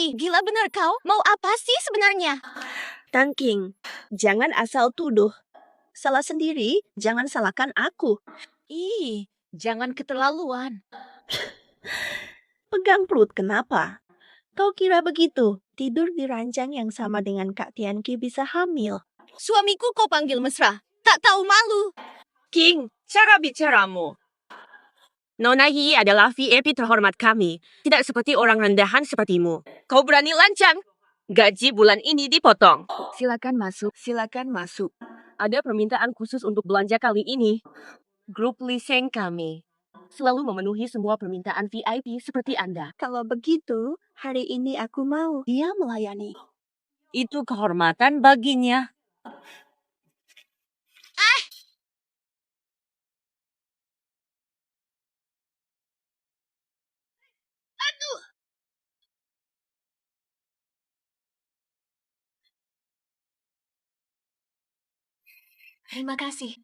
ini? Gila benar kau? Mau apa sih sebenarnya? Tang King, jangan asal tuduh. Salah sendiri, jangan salahkan aku. Ih, jangan keterlaluan. Pegang perut kenapa? Kau kira begitu? Tidur di ranjang yang sama dengan Kak Tianki bisa hamil. Suamiku kau panggil mesra. Tak tahu malu. King, cara bicaramu. Nona Yi adalah VIP terhormat kami. Tidak seperti orang rendahan sepertimu. Kau berani lancang? Gaji bulan ini dipotong. Silakan masuk, silakan masuk. Ada permintaan khusus untuk belanja kali ini. Grup leasing kami selalu memenuhi semua permintaan VIP seperti Anda. Kalau begitu, hari ini aku mau dia melayani. Itu kehormatan baginya. Terima kasih.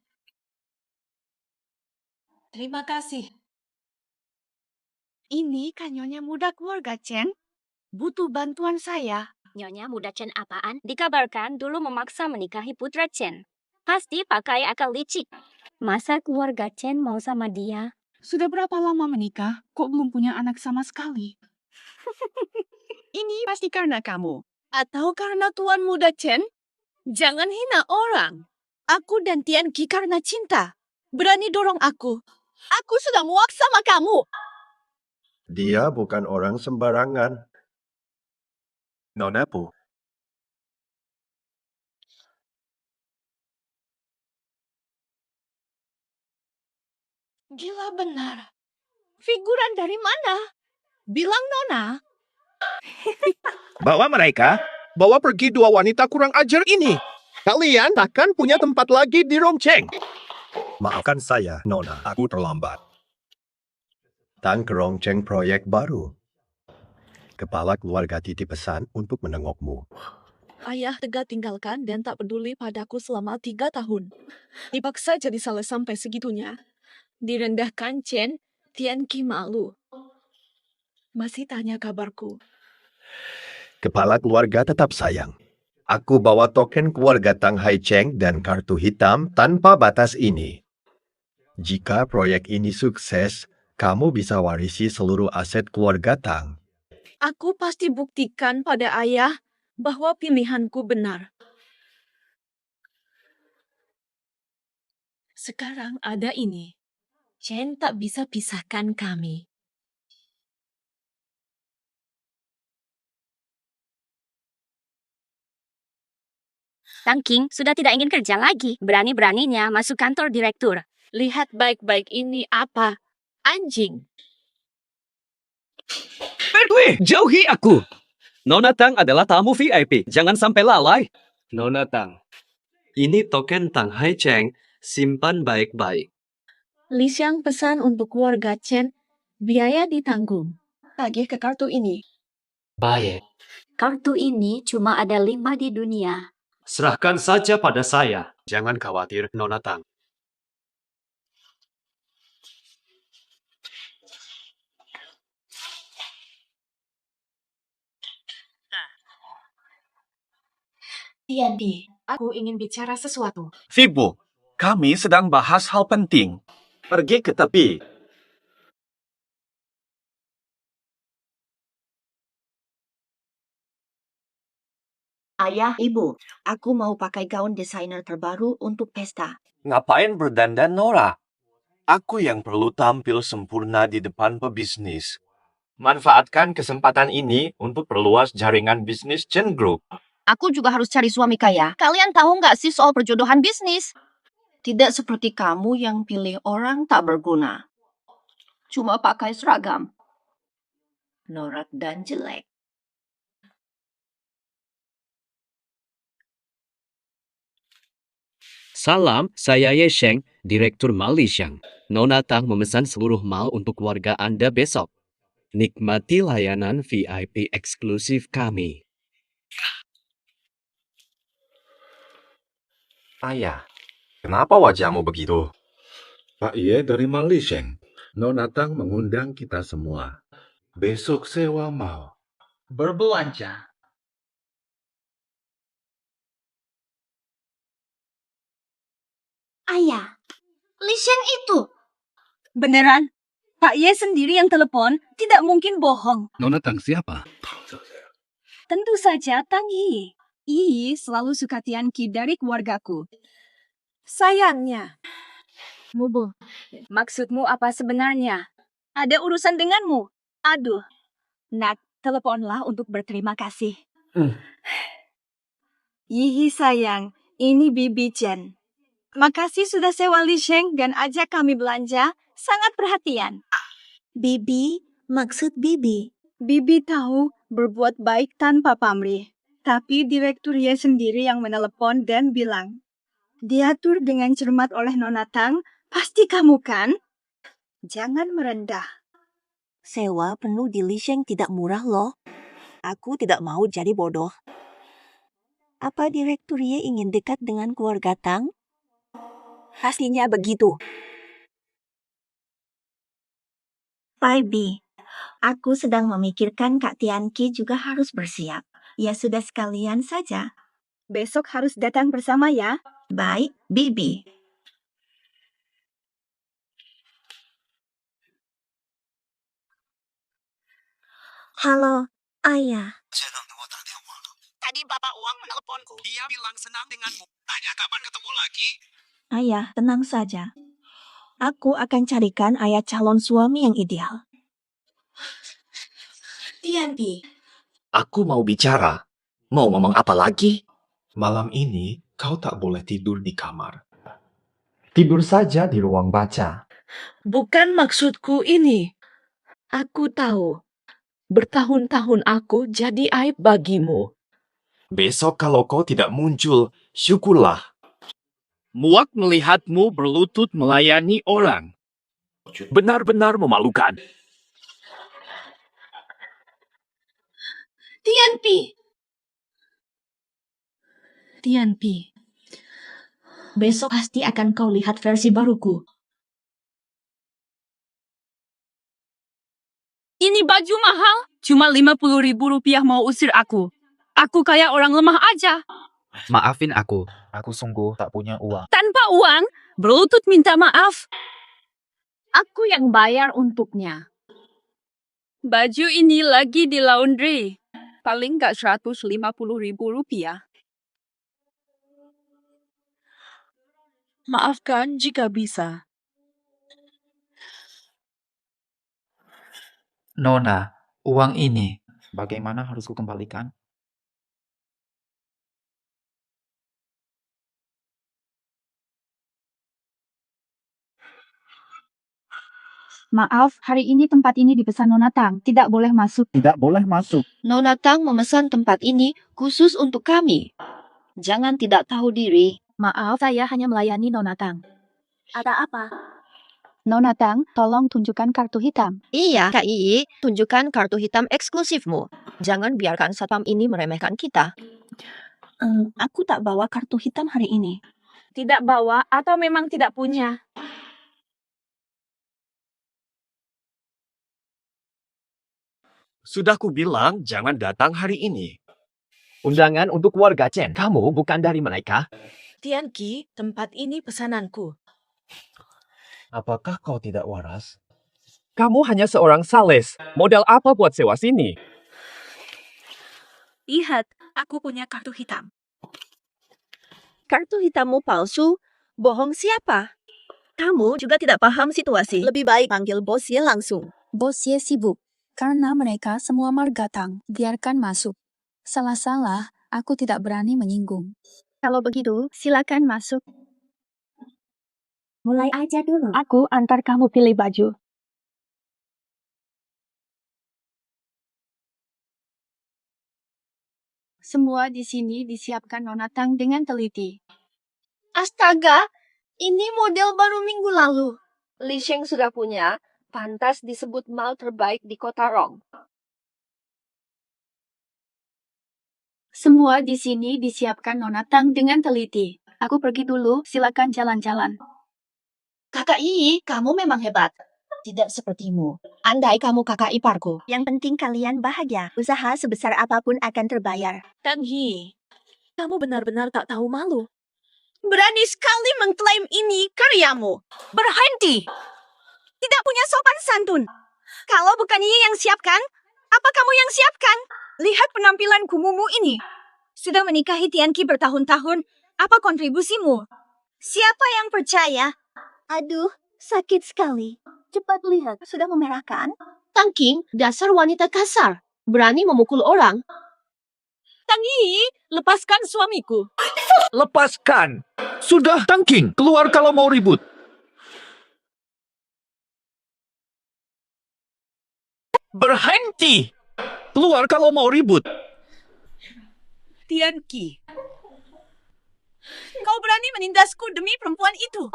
Terima kasih. Ini kan Nyonya Muda keluarga Chen. Butuh bantuan saya. Nyonya Muda Chen apaan? Dikabarkan dulu memaksa menikahi putra Chen. Pasti pakai akal licik. Masa keluarga Chen mau sama dia? Sudah berapa lama menikah? Kok belum punya anak sama sekali? Ini pasti karena kamu. Atau karena Tuan Muda Chen? Jangan hina orang. Aku dan Tian Qi karena cinta. Berani dorong aku. Aku sudah muak sama kamu. Dia bukan orang sembarangan. Nona Po, Gila benar. Figuran dari mana? Bilang Nona. bawa pergi dua wanita kurang ajar ini. Kalian takkan punya tempat lagi di Rongcheng. Maafkan saya, Nona. Aku terlambat. Tang Kerongcheng proyek baru. Kepala keluarga titip pesan untuk menengokmu. Ayah tega tinggalkan dan tak peduli padaku selama 3 tahun. Dipaksa jadi salah sampai segitunya. Direndahkan Chen, Tian Qi malu. Masih tanya kabarku. Kepala keluarga tetap sayang. Aku bawa token keluarga Tang Haicheng dan kartu hitam tanpa batas ini. Jika proyek ini sukses, kamu bisa warisi seluruh aset keluarga Tang. Aku pasti buktikan pada ayah bahwa pilihanku benar. Sekarang ada ini. Chen tak bisa pisahkan kami. Tang King sudah tidak ingin kerja lagi. Berani-beraninya masuk kantor direktur. Lihat baik-baik ini apa? Anjing. Pergi, jauhi aku. Nona Tang adalah tamu VIP. Jangan sampai lalai. Nona Tang, ini token Tang Haicheng. Simpan baik-baik. Li Xiang pesan untuk keluarga Chen, biaya ditanggung. Tagih ke kartu ini. Baik. Kartu ini cuma ada 5 di dunia. Serahkan saja pada saya. Jangan khawatir, Nona Tang. Tian Qi, aku ingin bicara sesuatu. Fibu, kami sedang bahas hal penting. Pergi ke tepi. Ayah, ibu, aku mau pakai gaun desainer terbaru untuk pesta. Ngapain berdandan, Nora? Aku yang perlu tampil sempurna di depan pebisnis. Manfaatkan kesempatan ini untuk perluas jaringan bisnis Chen Group. Aku juga harus cari suami kaya. Kalian tahu nggak sih soal perjodohan bisnis? Tidak seperti kamu yang pilih orang tak berguna. Cuma pakai seragam. Norak dan jelek. Salam, saya Ye Sheng, Direktur Mal Li Xiang. Nona Tang memesan seluruh mal untuk warga Anda besok. Nikmati layanan VIP eksklusif kami. Ayah, kenapa wajahmu begitu? Pak Ye dari Malaysia. Nona Tang mengundang kita semua. Besok sewa mal. berbelanja. Ayah, Li Sheng itu. Beneran? Pak Ye sendiri yang telepon, tidak mungkin bohong. Nona Tang siapa? Tentu saja Tang Yi. Yi selalu suka Tian Qi dari keluargaku. Sayangnya. Mubu, maksudmu apa sebenarnya? Ada urusan denganmu? Aduh, Nat, teleponlah untuk berterima kasih. Yi sayang, ini Bibi Chen. Makasih sudah sewa Li Sheng dan ajak kami belanja. Sangat perhatian. Bibi, maksud Bibi. Bibi tahu berbuat baik tanpa pamrih. Tapi Direktur Ye sendiri yang menelepon dan bilang, diatur dengan cermat oleh Nona Tang, pasti kamu kan? Jangan merendah. Sewa penuh di Li Sheng tidak murah loh. Aku tidak mau jadi bodoh. Apa Direktur Ye ingin dekat dengan keluarga Tang? Pastinya begitu. Bibi, aku sedang memikirkan Kak Tian Qi juga harus bersiap. Ya sudah sekalian saja. Besok harus datang bersama ya. Baik, Bibi. Halo, Ayah. Tadi Bapak Uang menelponku. Dia bilang senang denganmu. Tanya kapan ketemu lagi? Ayah, tenang saja. Aku akan carikan ayah calon suami yang ideal. Tianpi. Aku mau bicara. Mau ngomong apa lagi? Malam ini kau tak boleh tidur di kamar. Tidur saja di ruang baca. Bukan maksudku ini. Aku tahu. Bertahun-tahun aku jadi aib bagimu. Besok kalau kau tidak muncul, syukurlah. Muak melihatmu berlutut melayani orang. Benar-benar memalukan. Tianpi. Besok pasti akan kau lihat versi baruku. Ini baju mahal, cuma 50.000 rupiah mau usir aku. Aku kayak orang lemah aja. Maafin aku sungguh tak punya uang. Tanpa uang, berlutut minta maaf. Aku yang bayar untuknya. Baju ini lagi di laundry. Paling nggak 150.000 rupiah. Maafkan jika bisa. Nona, uang ini bagaimana harus kukembalikan? Maaf, hari ini tempat ini dipesan Nona Tang. Tidak boleh masuk. Tidak boleh masuk. Nona Tang memesan tempat ini khusus untuk kami. Jangan tidak tahu diri. Maaf, saya hanya melayani Nona Tang. Ada apa? Nona Tang, tolong tunjukkan kartu hitam. Iya, Kak Ii, tunjukkan kartu hitam eksklusifmu. Jangan biarkan satpam ini meremehkan kita. Aku tak bawa kartu hitam hari ini. Tidak bawa atau memang tidak punya? Sudah kubilang jangan datang hari ini. Undangan untuk keluarga Chen. Kamu bukan dari mereka. Tianqi, tempat ini pesananku. Apakah kau tidak waras? Kamu hanya seorang sales. Modal apa buat sewa sini? Lihat, aku punya kartu hitam. Kartu hitammu palsu? Bohong siapa? Kamu juga tidak paham situasi. Lebih baik panggil bos Ye langsung. Bos Ye sibuk. Karena mereka semua marga Tang. Biarkan masuk. Salah-salah, aku tidak berani menyinggung. Kalau begitu, silakan masuk. Mulai aja dulu. Aku antar kamu pilih baju. Semua di sini disiapkan Nona Tang dengan teliti. Astaga, ini model baru minggu lalu. Li Sheng sudah punya, pantas disebut mall terbaik di kota Rong. Semua di sini disiapkan Nona Tang dengan teliti. Aku pergi dulu, silakan jalan-jalan. Kakak Yi, kamu memang hebat. Tidak sepertimu. Andai kamu kakak iparku. Yang penting kalian bahagia. Usaha sebesar apapun akan terbayar. Tang Yi, kamu benar-benar tak tahu malu. Berani sekali mengklaim ini karyamu. Berhenti! Tidak punya sopan santun. Kalau bukan Yi yang siapkan, apa kamu yang siapkan? Lihat penampilan kumumu ini. Sudah menikahi Tianqi bertahun-tahun. Apa kontribusimu? Siapa yang percaya? Aduh, sakit sekali. Cepat lihat, sudah memerahkan. Tang King, dasar wanita kasar. Berani memukul orang. Tang Yi, lepaskan suamiku. Lepaskan! Sudah, Tangking, keluar kalau mau ribut. Berhenti! Keluar kalau mau ribut. Tianqi, kau berani menindasku demi perempuan itu.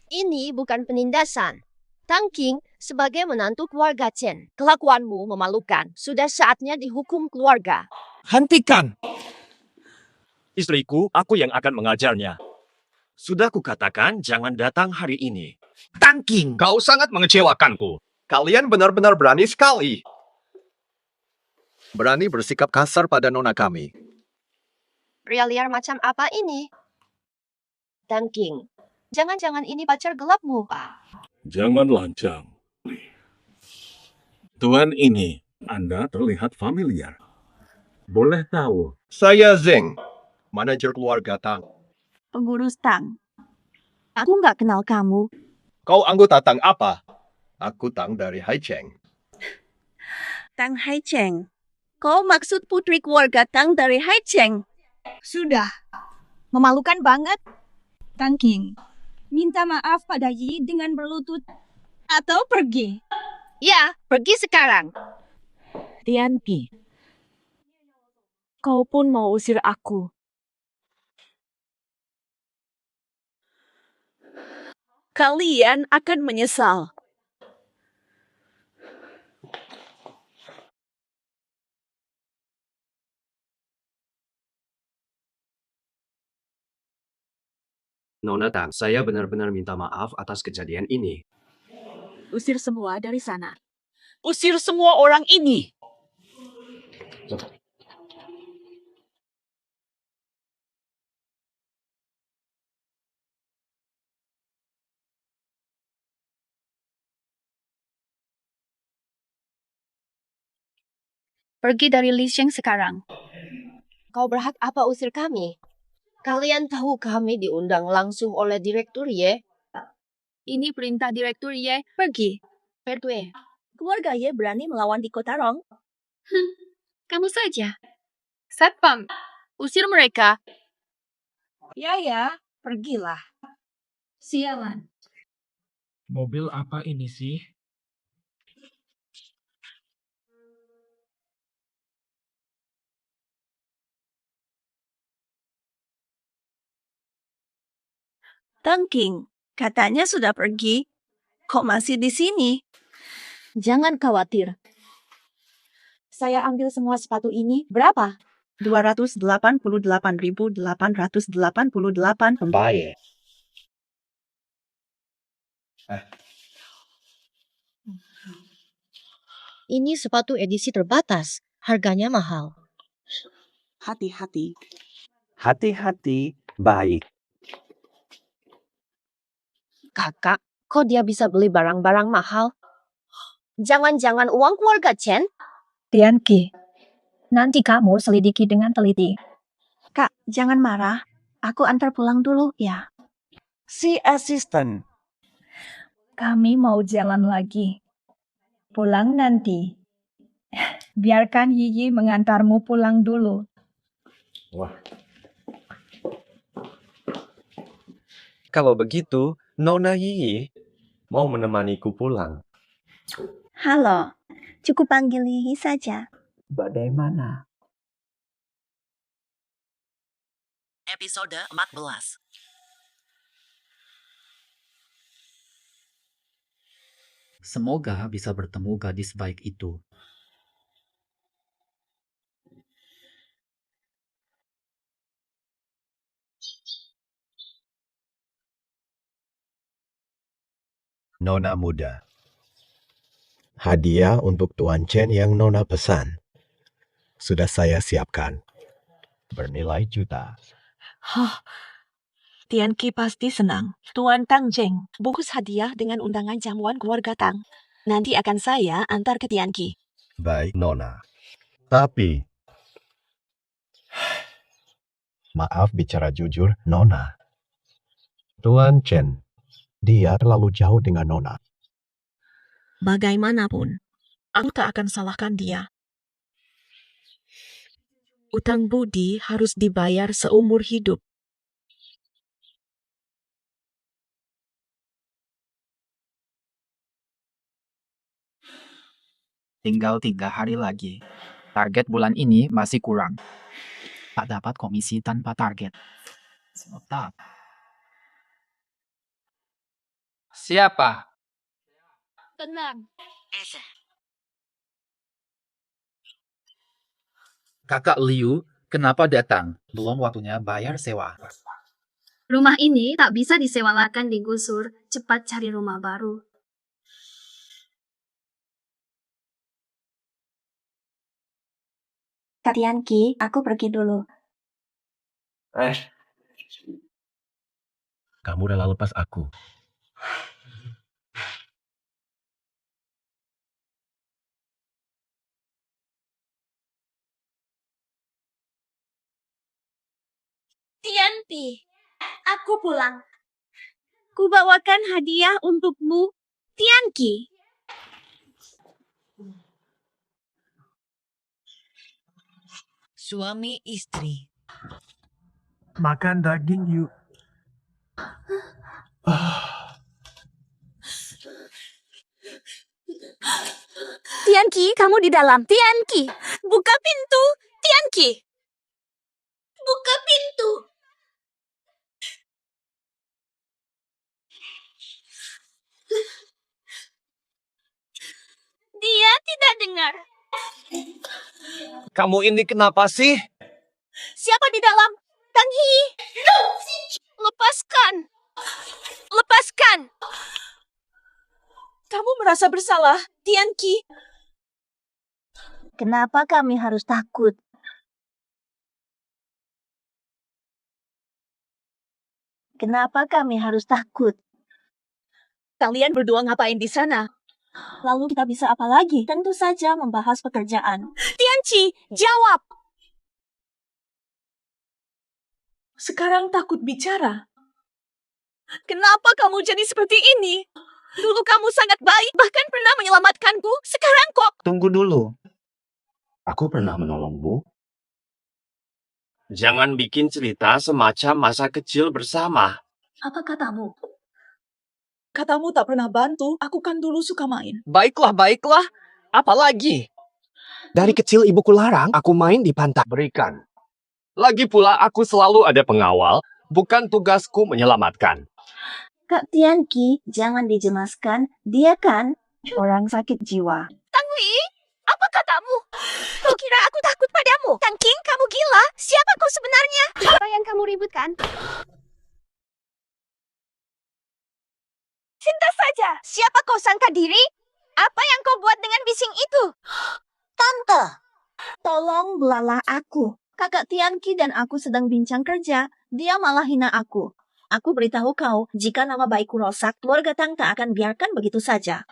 Ini bukan penindasan. Tang King, sebagai menantu keluarga Chen, kelakuanmu memalukan. Sudah saatnya dihukum keluarga. Hentikan! Istriku, aku yang akan mengajarnya. Sudah kukatakan jangan datang hari ini. Tangking, kau sangat mengecewakanku. Kalian benar-benar berani sekali. Berani bersikap kasar pada nona kami. Pria liar macam apa ini? Tang King, jangan-jangan ini pacar gelapmu. Jangan lancang. Tuan ini, Anda terlihat familiar. Boleh tahu, Saya Zeng, manajer keluarga Tang. Pengurus Tang. Aku nggak kenal kamu. Kau anggota Tang apa? Aku Tang dari Haicheng. Tang Haicheng. Kau maksud putri keluarga Tang dari Haicheng? Sudah. Memalukan banget. Tangking, minta maaf pada Yi dengan berlutut. Atau pergi. Ya, pergi sekarang. Tianqi, kau pun mau usir aku. Kalian akan menyesal. Nona Tang, saya benar-benar minta maaf atas kejadian ini. Usir semua dari sana. Usir semua orang ini. Pergi dari Lisheng sekarang. Kau berhak apa usir kami? Kalian tahu kami diundang langsung oleh Direktur Ye? Ini perintah Direktur Ye. Pergi. Pertwee, Keluarga Ye berani melawan di Kota Rong. kamu saja. Satpam, usir mereka. Ya, pergilah. Sialan. Mobil apa ini sih? Tangking, katanya sudah pergi. Kok masih di sini? Jangan khawatir. Saya ambil semua sepatu ini. Berapa? 288.888. Baik. Ini sepatu edisi terbatas. Harganya mahal. Hati-hati. Hati-hati, baik. Kakak, kok dia bisa beli barang-barang mahal? Jangan-jangan uang keluarga Chen? Tianqi, nanti kamu selidiki dengan teliti. Kak, jangan marah. Aku antar pulang dulu ya. Si asisten. Kami mau jalan lagi. Pulang nanti. Biarkan Yi mengantarmu pulang dulu. Kalau begitu, Nona Yi mau menemaniku pulang. Halo, cukup panggil Yi saja. Bagaimana? Episode 14. Semoga bisa bertemu gadis baik itu. Nona muda. Hadiah untuk Tuan Chen yang Nona pesan. Sudah saya siapkan. Bernilai juta. Hah, Tian Qi pasti senang. Tuan Tang Jeng, bungkus hadiah dengan undangan jamuan keluarga Tang. Nanti akan saya antar ke Tian Qi. Baik, Nona. Tapi, maaf bicara jujur, Nona. Tuan Chen, dia terlalu jauh dengan Nona. Bagaimanapun, aku tak akan salahkan dia. Utang budi harus dibayar seumur hidup. Tinggal 3 hari lagi. Target bulan ini masih kurang. Tak dapat komisi tanpa target. Tetap. Siapa? Tenang. Kakak Liu, kenapa datang? Belum waktunya bayar sewa. Rumah ini tak bisa disewakan digusur. Cepat cari rumah baru. Kak Tianki, aku pergi dulu. Kamu rela lepas aku. Tianti, aku pulang. Kubawakan hadiah untukmu, Tianki. Suami istri. Makan daging yuk. Tianki, kamu di dalam. Tianki, buka pintu. Tianki, buka pintu. Dia tidak dengar. Kamu ini kenapa sih? Siapa di dalam? Tang Hi. Lepaskan. Lepaskan. Kamu merasa bersalah, Tian Qi? Kenapa kami harus takut? Kenapa kami harus takut? Kalian berdua ngapain di sana? Lalu kita bisa apa lagi? Tentu saja membahas pekerjaan. Tian Qi, jawab! Sekarang takut bicara. Kenapa kamu jadi seperti ini? Dulu kamu sangat baik, bahkan pernah menyelamatkanku. Sekarang kok... Tunggu dulu. Aku pernah menolongmu. Jangan bikin cerita semacam masa kecil bersama. Apa katamu? Katamu tak pernah bantu, aku kan dulu suka main. Baiklah, baiklah. Apalagi? Dari kecil ibuku larang aku main di pantai. Berikan. Lagi pula aku selalu ada pengawal, bukan tugasku menyelamatkan. Kak Tianki, jangan dijelaskan. Dia kan orang sakit jiwa. Tang Hui, apa katamu? Kau kira aku takut padamu? Tang King, kamu gila? Siapa kau sebenarnya? Apa yang kamu ributkan? Cinta saja. Siapa kau sangka diri? Apa yang kau buat dengan bising itu? Tante, tolong belalah aku. Kakak Tianki dan aku sedang bincang kerja. Dia malah hina aku. Aku beritahu kau, jika nama baikku rusak, keluarga Tang tak akan biarkan begitu saja.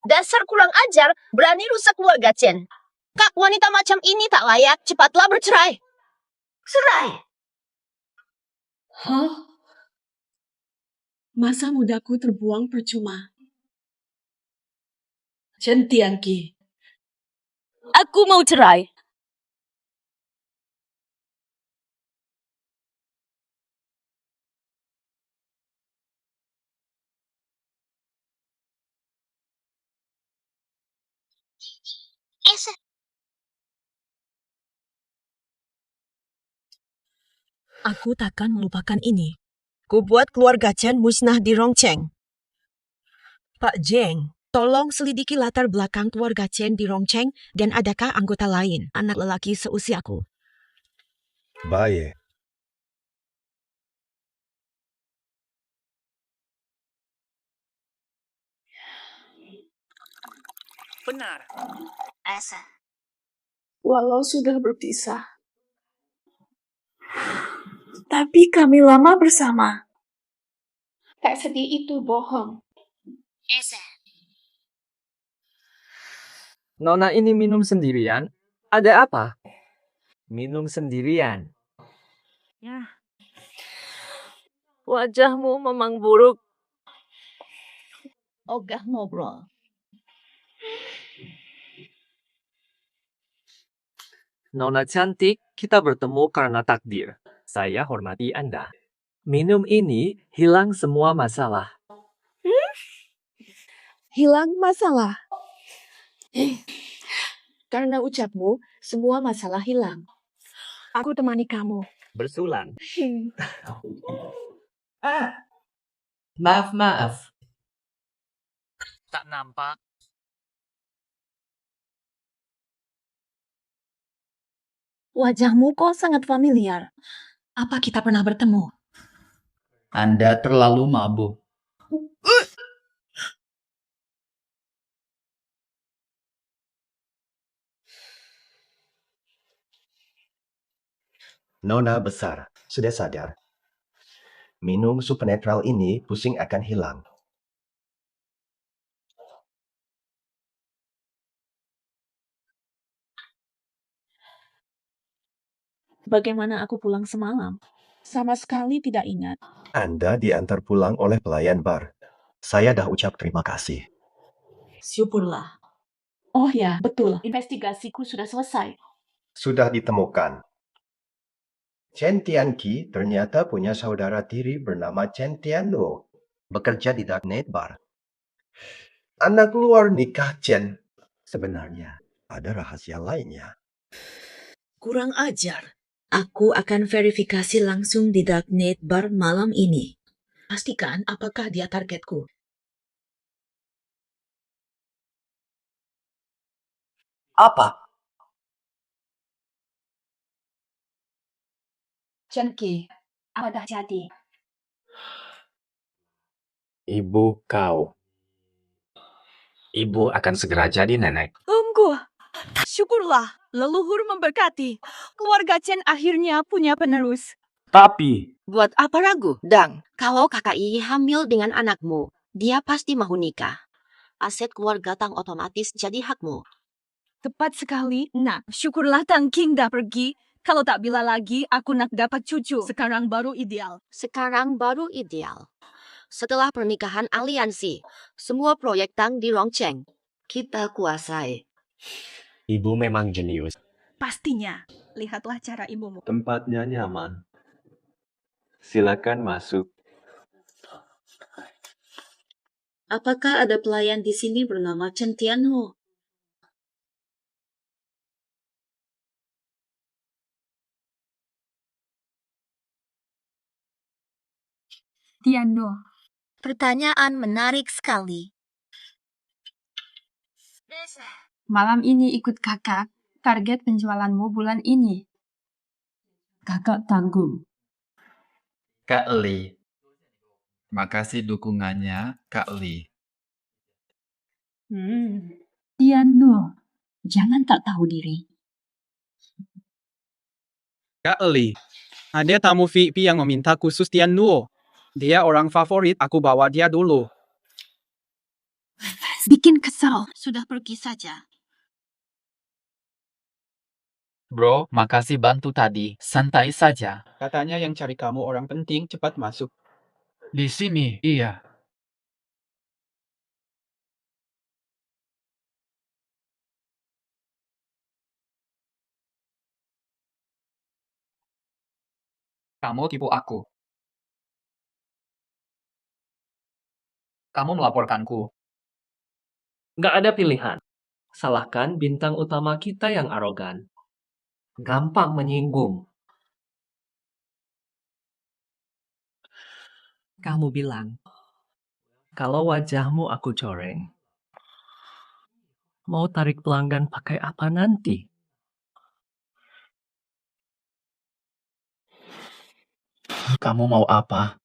Dasar kurang ajar, berani rusak keluarga Chen. Kak, wanita macam ini tak layak. Cepatlah bercerai. Cerai. Hah? Masa mudaku terbuang percuma. Chen Tianqi. Aku mau cerai. Aku takkan melupakan ini. Ku buat keluarga Chen musnah di Rongcheng. Pak Jeng, tolong selidiki latar belakang keluarga Chen di Rongcheng dan adakah anggota lain, anak lelaki seusiaku. Baik. Benar. Walau sudah berpisah, tapi kami lama bersama. Tak sedih itu bohong. Nona ini minum sendirian? Ada apa? Minum sendirian. Wajahmu memang buruk. Ogah ngobrol. Nona cantik, kita bertemu karena takdir. Saya hormati Anda. Minum ini hilang semua masalah. Hilang masalah. Karena ucapmu, semua masalah hilang. Aku temani kamu. Bersulan. Maaf. Tak nampak. Wajahmu kok sangat familiar. Apa kita pernah bertemu? Anda terlalu mabuk. Nona besar, sudah sadar. Minum supernatural ini pusing akan hilang. Bagaimana aku pulang semalam? Sama sekali tidak ingat. Anda diantar pulang oleh pelayan bar. Saya dah ucap terima kasih. Syukurlah. Oh ya, betul. Investigasiku sudah selesai. Sudah ditemukan. Chen Tianqi ternyata punya saudara tiri bernama Chen Tianluo, bekerja di Darknet Bar. Anak luar nikah Chen. Sebenarnya ada rahasia lainnya. Kurang ajar. Aku akan verifikasi langsung di Darknet Bar malam ini. Pastikan apakah dia targetku. Apa? Chen Qi, apa dah jadi? Ibu kau. Ibu akan segera jadi nenek. Tunggu. Syukurlah, leluhur memberkati. Keluarga Chen akhirnya punya penerus. Tapi, Buat apa ragu, Dang? Kalau kakak Iyi hamil dengan anakmu, dia pasti mau nikah. Aset keluarga Tang otomatis jadi hakmu. Tepat sekali. Nah, syukurlah Tang King dah pergi. Kalau tak bila lagi, aku nak dapat cucu. Sekarang baru ideal. Sekarang baru ideal. Setelah pernikahan aliansi, semua proyek Tang di Rongcheng kita kuasai. Ibu memang jenius. Pastinya. Lihatlah cara ibumu. Tempatnya nyaman. Silakan masuk. Apakah ada pelayan di sini bernama Chen Tianho? Tianho. Pertanyaan menarik sekali. Malam ini ikut kakak. Target penjualanmu bulan ini. Kakak tanggung. Kak Li. Makasih dukungannya, Kak Li. Tianho. Jangan tak tahu diri. Kak Li, ada tamu VIP yang meminta khusus Tian Nuo. Dia orang favorit, aku bawa dia dulu. Bikin kesal. Sudah pergi saja. Bro, makasih bantu tadi. Santai saja. Katanya yang cari kamu orang penting, cepat masuk. Di sini, iya. Kamu tipu aku. Kamu melaporkanku. Nggak ada pilihan. Salahkan bintang utama kita yang arogan. Gampang menyinggung. Kamu bilang, kalau wajahmu aku coreng, mau tarik pelanggan pakai apa nanti? Kamu mau apa?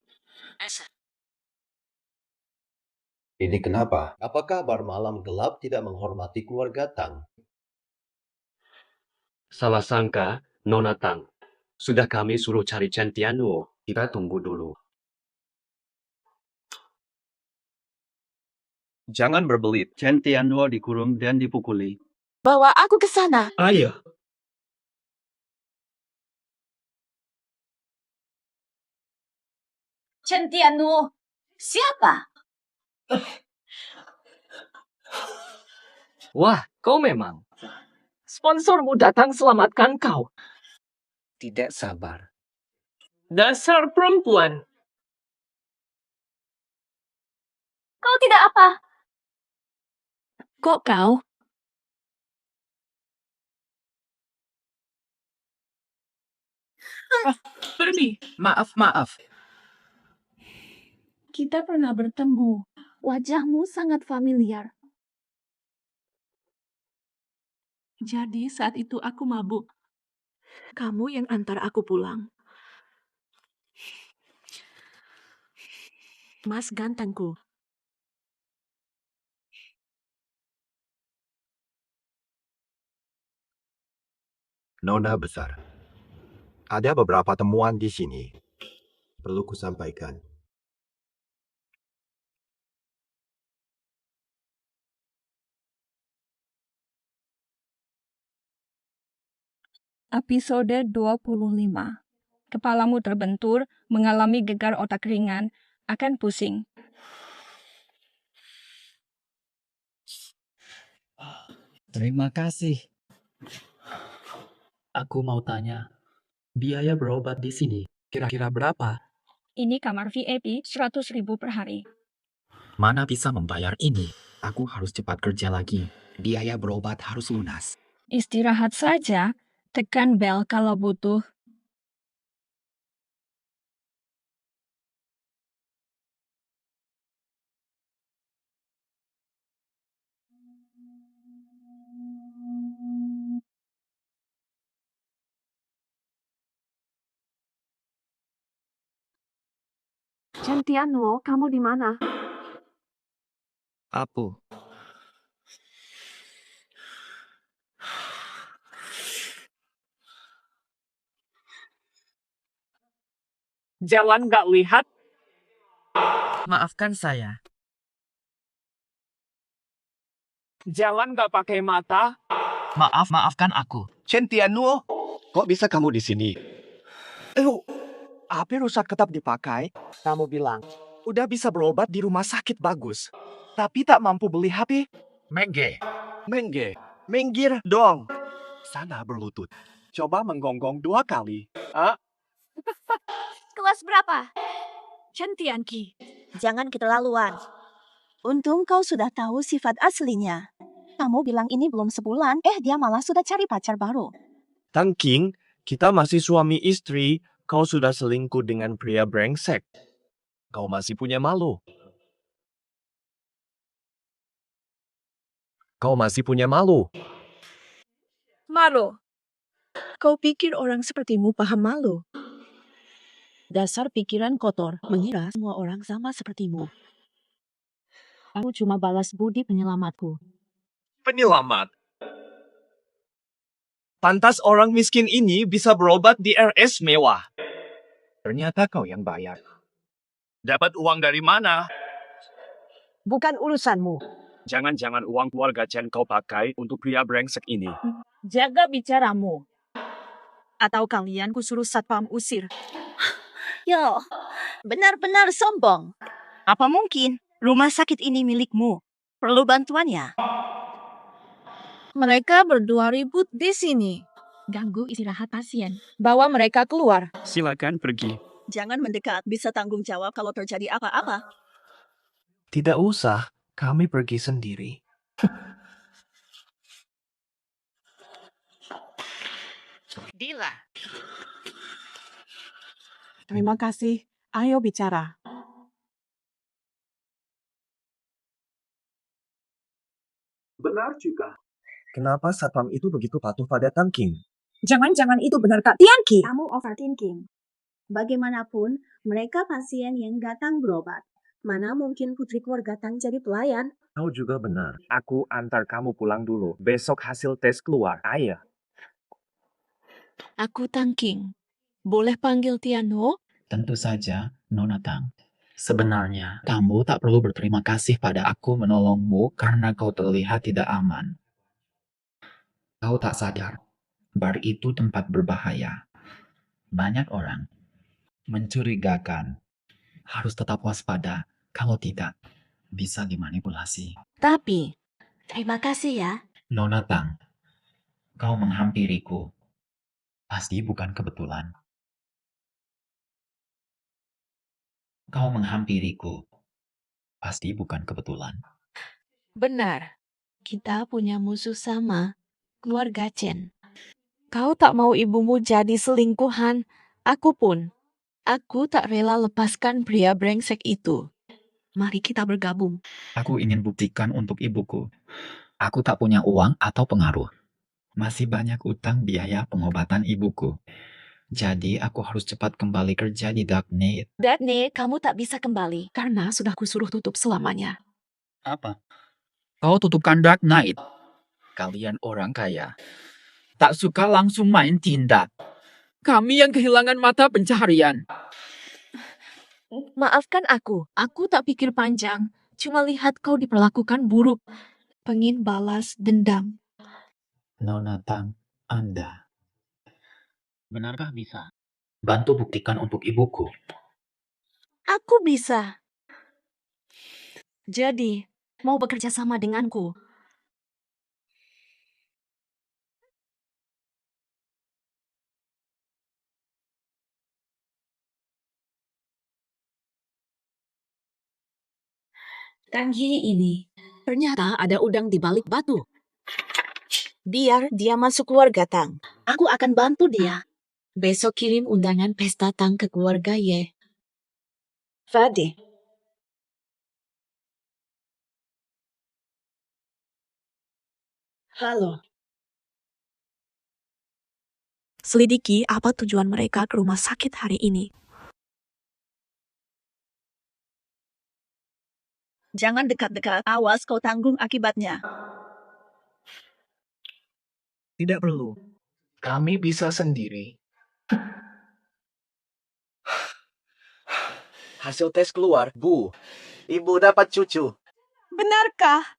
Ini kenapa? Apa kabar malam gelap tidak menghormati keluarga Tang? Salah sangka, Nona Tang. Sudah kami suruh cari Chen Tiannuo. Kita tunggu dulu. Jangan berbelit. Chen Tiannuo dikurung dan dipukuli. Bawa aku ke sana. Ayo. Chen Tiannuo, siapa? Wah, kau memang. Sponsormu datang selamatkan kau. Tidak sabar. Dasar perempuan. Kau tidak apa? Kok kau? Pergi. Maaf. Kita pernah bertemu. Wajahmu sangat familiar. Jadi saat itu aku mabuk. Kamu yang antar aku pulang. Mas gantengku. Nona besar. Ada beberapa temuan di sini. Perlu kusampaikan. Episode 25. Kepalamu terbentur, mengalami gegar otak ringan, akan pusing. Terima kasih. Aku mau tanya, biaya berobat di sini kira-kira berapa? Ini kamar VIP 100.000 per hari. Mana bisa membayar ini? Aku harus cepat kerja lagi. Biaya berobat harus lunas. Istirahat saja, tekan bel kalau butuh. Chen Tiannuo, kamu di mana? Apa? Jalan gak lihat. Maafkan saya. Jalan gak pakai mata. Maafkan aku. Chen Tiannuo, kok bisa kamu di sini? HP rusak tetap dipakai. Kamu bilang, udah bisa berobat di rumah sakit bagus. Tapi tak mampu beli HP. Menggir dong. Sana berlutut. Coba menggonggong 2 kali. Kelas berapa? Chen Tianqi. Jangan keterlaluan. Untung kau sudah tahu sifat aslinya. Kamu bilang ini belum sebulan, dia malah sudah cari pacar baru. Tang King, kita masih suami istri. Kau sudah selingkuh dengan pria brengsek. Kau masih punya malu. Malu. Kau pikir orang sepertimu paham malu? Dasar pikiran kotor, mengira semua orang sama sepertimu. Aku cuma balas budi penyelamatku. Penyelamat. Pantas orang miskin ini bisa berobat di RS mewah. Ternyata kau yang bayar. Dapat uang dari mana? Bukan urusanmu. Jangan-jangan uang keluarga Chen kau pakai untuk pria brengsek ini. Jaga bicaramu. Atau kalian kusuruh satpam usir. Yo, benar-benar sombong. Apa mungkin rumah sakit ini milikmu? Perlu bantuannya? Mereka berdua ribut di sini. Ganggu istirahat pasien. Bawa mereka keluar. Silakan pergi. Jangan mendekat, bisa tanggung jawab kalau terjadi apa-apa. Tidak usah, kami pergi sendiri. Dila. Terima kasih. Ayo bicara. Benar juga. Kenapa satpam itu begitu patuh pada Tang King? Jangan-jangan itu benar Kak Tianqi. Kamu overthinking. Bagaimanapun, mereka pasien yang datang berobat. Mana mungkin putri keluarga Tang jadi pelayan? Kau juga benar. Aku antar kamu pulang dulu. Besok hasil tes keluar. Ayo. Aku Tangking. Boleh panggil Tiano? Tentu saja, Nona Tang. Sebenarnya, kamu tak perlu berterima kasih pada aku menolongmu karena kau terlihat tidak aman. Kau tak sadar, bar itu tempat berbahaya. Banyak orang mencurigakan. Harus tetap waspada, kalau tidak, bisa dimanipulasi. Tapi, terima kasih ya. Nona Tang, kau menghampiriku. Pasti bukan kebetulan. Kau menghampiriku. Pasti bukan kebetulan. Benar. Kita punya musuh sama, keluarga Chen. Kau tak mau ibumu jadi selingkuhan, aku pun. Aku tak rela lepaskan pria brengsek itu. Mari kita bergabung. Aku ingin buktikan untuk ibuku. Aku tak punya uang atau pengaruh. Masih banyak utang biaya pengobatan ibuku. Jadi aku harus cepat kembali kerja di Darknet. Daphne, kamu tak bisa kembali. Karena sudah kusuruh tutup selamanya. Apa? Kau tutupkan Dark Knight. Kalian orang kaya. Tak suka langsung main tindak. Kami yang kehilangan mata pencaharian. Maafkan aku. Aku tak pikir panjang. Cuma lihat kau diperlakukan buruk. Pengin balas dendam. Nona Tang, Anda. Benarkah bisa? Bantu buktikan untuk ibuku. Aku bisa. Jadi, mau bekerja sama denganku. Tanghi ini. Ternyata ada udang di balik batu. Biar dia masuk keluarga Tang. Aku akan bantu dia. Besok kirim undangan pesta Tang ke keluarga Ye. Fadi. Halo. Selidiki apa tujuan mereka ke rumah sakit hari ini. Jangan dekat-dekat, awas kau tanggung akibatnya. Tidak perlu. Kami bisa sendiri. Hasil tes keluar, Bu. Ibu dapat cucu. Benarkah?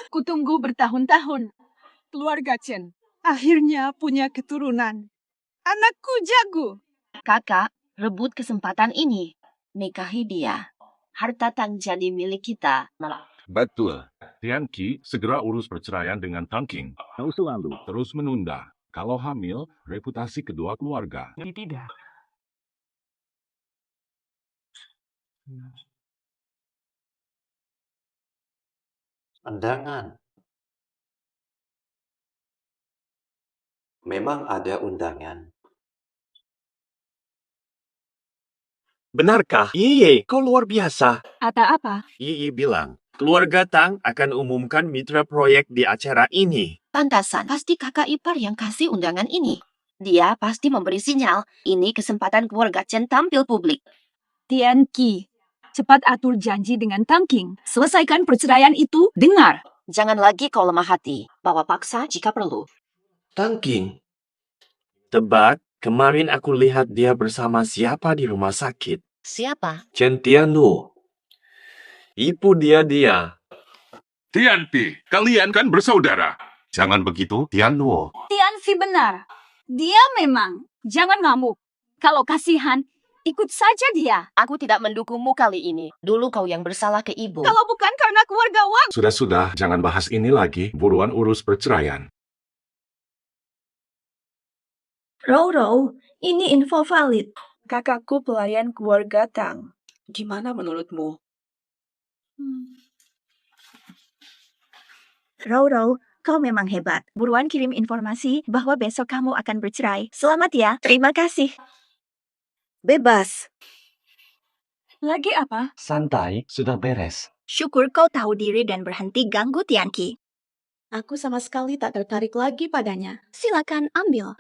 Kutunggu bertahun-tahun. Keluarga Chen akhirnya punya keturunan. Anakku jago. Kakak, rebut kesempatan ini. Nikahi dia. Harta Tang jadi milik kita. Betul. Tianqi segera urus perceraian dengan Tangking. Kau selalu terus menunda. Kalau hamil, reputasi kedua keluarga. Tidak. Undangan. Memang ada undangan. Benarkah? Iye, kau luar biasa. Atau apa? Iye bilang, keluarga Tang akan umumkan mitra proyek di acara ini. Pantasan, pasti kakak ipar yang kasih undangan ini. Dia pasti memberi sinyal, ini kesempatan keluarga Chen tampil publik. Tian Qi, cepat atur janji dengan Tangking. Selesaikan perceraian itu, dengar. Jangan lagi kau lemah hati, bawa paksa jika perlu. Tangking. Tebak, kemarin aku lihat dia bersama siapa di rumah sakit. Siapa? Chen Tianlu. Ibu dia. Tianpi, kalian kan bersaudara. Jangan begitu, Tianluo. Tian Si benar. Dia memang. Jangan ngamuk. Kalau kasihan, ikut saja dia. Aku tidak mendukungmu kali ini. Dulu kau yang bersalah ke ibu. Kalau bukan karena keluarga Wang. Sudah, jangan bahas ini lagi. Buruan urus perceraian. Roro, ini info valid. Kakakku pelayan keluarga Tang. Gimana menurutmu? Roro, kau memang hebat. Buruan kirim informasi bahwa besok kamu akan bercerai. Selamat ya. Terima kasih. Bebas. Lagi apa? Santai, sudah beres. Syukur kau tahu diri dan berhenti ganggu Tianqi. Aku sama sekali tak tertarik lagi padanya. Silakan ambil.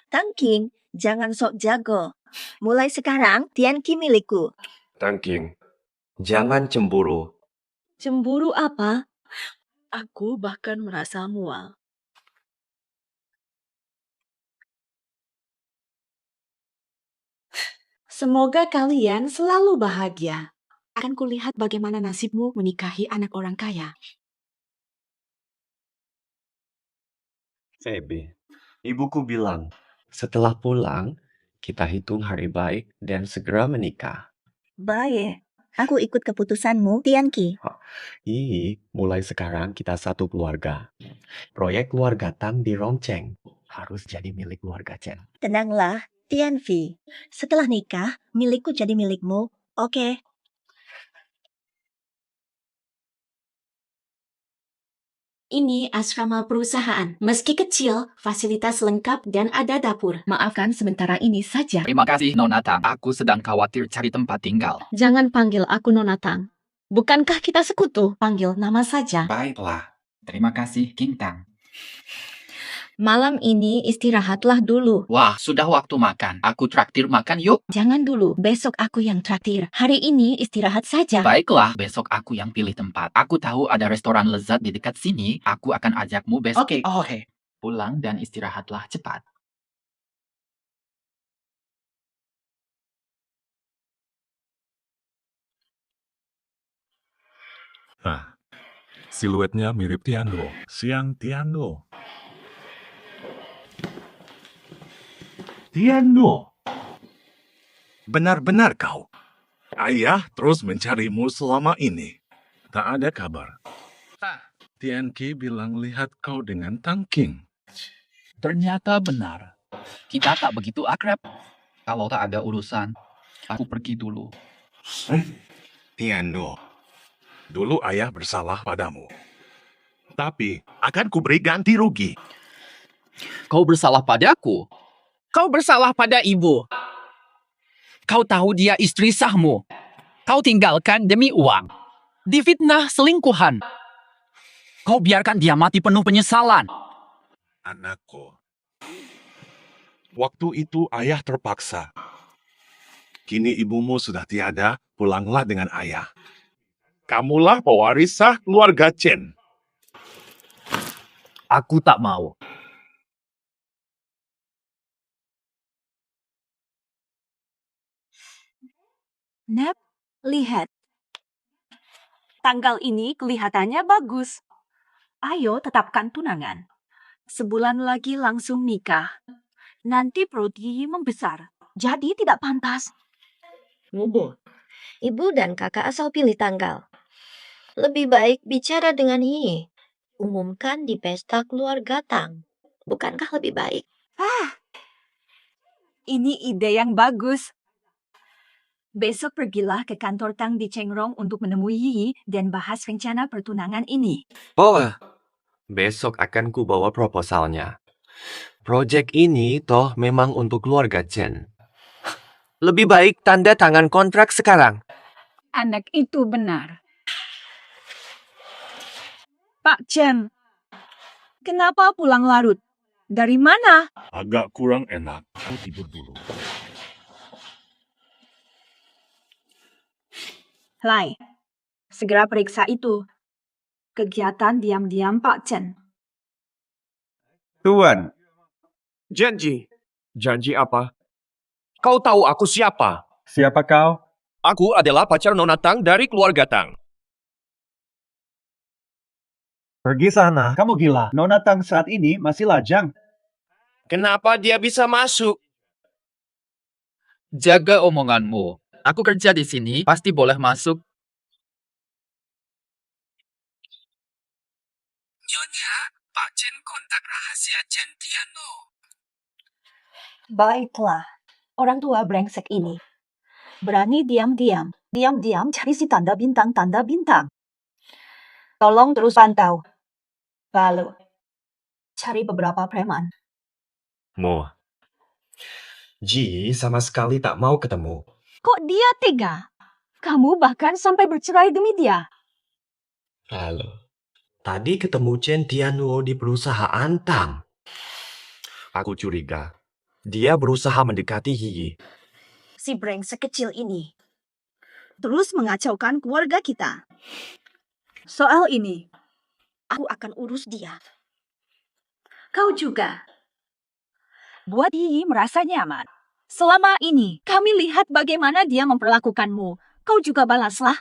Tangking, jangan sok jago. Mulai sekarang, Tianqi milikku. Tangking, Jangan cemburu. Cemburu apa? Aku bahkan merasa mual. Semoga kalian selalu bahagia. Akan kulihat bagaimana nasibmu menikahi anak orang kaya. Feby, ibuku bilang, setelah pulang, kita hitung hari baik dan segera menikah. Baik. Aku ikut keputusanmu, Tianqi. Mulai sekarang kita satu keluarga. Proyek keluarga Tang di Rongcheng harus jadi milik keluarga Chen. Tenanglah, Tianfi. Setelah nikah, milikku jadi milikmu. Oke. Ini asrama perusahaan. Meski kecil, fasilitas lengkap dan ada dapur. Maafkan sementara ini saja. Terima kasih, Nona Tang. Aku sedang khawatir cari tempat tinggal. Jangan panggil aku Nona Tang. Bukankah kita sekutu? Panggil nama saja. Baiklah. Terima kasih, King Tang. Malam ini istirahatlah dulu. Wah, sudah waktu makan. Aku traktir makan yuk. Jangan dulu, besok aku yang traktir. Hari ini istirahat saja. Baiklah, besok aku yang pilih tempat. Aku tahu ada restoran lezat di dekat sini. Aku akan ajakmu besok. Oke. Pulang dan istirahatlah cepat. Nah, siluetnya mirip Tianduo. Siang Tianduo. Tianduo. Benar-benar kau. Ayah terus mencarimu selama ini. Tak ada kabar. Tianqi bilang lihat kau dengan Tang King. Ternyata benar. Kita tak begitu akrab. Kalau tak ada urusan, aku pergi dulu. Tianduo. Dulu ayah bersalah padamu. Tapi akan kuberi ganti rugi. Kau bersalah padaku. Kau bersalah pada ibu. Kau tahu dia istri sahmu. Kau tinggalkan demi uang. Difitnah selingkuhan. Kau biarkan dia mati penuh penyesalan. Anakku. Waktu itu ayah terpaksa. Kini ibumu sudah tiada, pulanglah dengan ayah. Kamulah pewaris sah keluarga Chen. Aku tak mau. Nep, lihat. Tanggal ini kelihatannya bagus. Ayo tetapkan tunangan. Sebulan lagi langsung nikah. Nanti perut Yi membesar. Jadi tidak pantas. Ibu dan kakak asal pilih tanggal. Lebih baik bicara dengan Yi. Umumkan di pesta keluarga Tang. Bukankah lebih baik? Ini ide yang bagus. Besok pergilah ke kantor Tang di Chengrong untuk menemui Yi dan bahas rencana pertunangan ini. Besok akan kubawa proposalnya. Proyek ini toh memang untuk keluarga Chen. Lebih baik tanda tangan kontrak sekarang. Anak itu benar. Pak Chen, kenapa pulang larut? Dari mana? Agak kurang enak. Kau tidur dulu. Lai, segera periksa itu. Kegiatan diam-diam Pak Chen. Tuan. Janji. Janji apa? Kau tahu aku siapa? Siapa kau? Aku adalah pacar Nona Tang dari keluarga Tang. Pergi sana. Kamu gila. Nona Tang saat ini masih lajang. Kenapa dia bisa masuk? Jaga omonganmu. Aku kerja di sini, pasti boleh masuk. Nyonya, Pak Chen kontak rahasia Chen Tiano. Baiklah. Orang tua brengsek ini. Berani diam-diam. Diam-diam cari si tanda bintang-tanda bintang. Tolong terus pantau. Lalu, cari beberapa preman. Mo. Ji sama sekali tak mau ketemu. Kok dia tega? Kamu bahkan sampai bercerai demi dia. Lalu, tadi ketemu Chen Tianluo di perusahaan Tang. Aku curiga. Dia berusaha mendekati Yi. Si brengsek kecil ini. terus mengacaukan keluarga kita. Soal ini, aku akan urus dia. Kau juga. Buat Yi merasa nyaman. Selama ini, kami lihat bagaimana dia memperlakukanmu. Kau juga balaslah.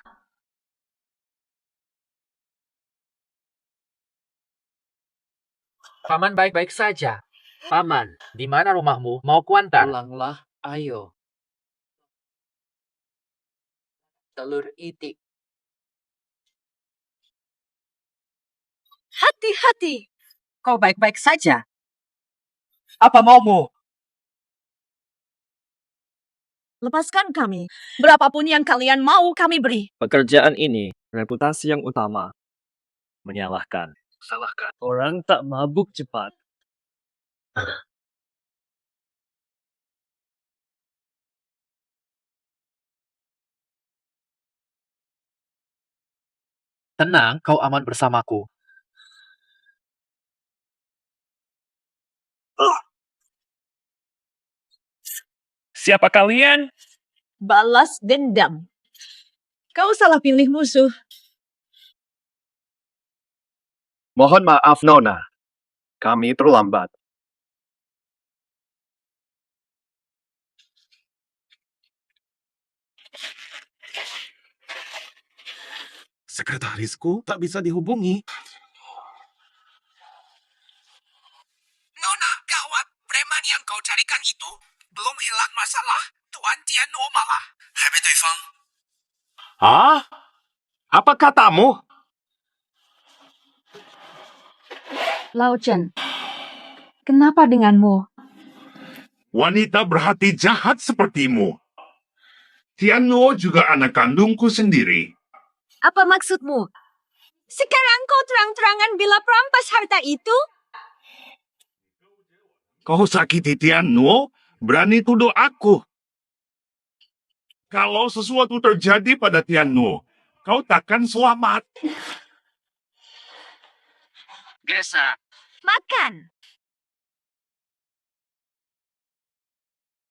Paman baik-baik saja. Paman, di mana rumahmu? Mau kuantar? Pulanglah, ayo. Telur itik. Hati-hati. Kau baik-baik saja. Apa maumu? Lepaskan kami. Berapapun yang kalian mau, kami beri. Pekerjaan ini reputasi yang utama. Menyalahkan. Salahkan. Orang tak mabuk cepat. Tenang, kau aman bersamaku. Siapa kalian? Balas dendam. Kau salah pilih musuh. Mohon maaf, Nona. Kami terlambat. Sekretarisku tak bisa dihubungi. Nona, gawat. Preman yang kau carikan itu belum hilang masalah. Tuan Tiano malah. Happy Tuifang. Hah? Apa katamu? Lao Chen, kenapa denganmu? Wanita berhati jahat sepertimu. Tiano juga anak kandungku sendiri. Apa maksudmu? Sekarang kau terang-terangan bila perampas harta itu? Kau sakiti Tiano, berani tuduh aku. Kalau sesuatu terjadi pada Tiano, kau takkan selamat. Gesa. Makan.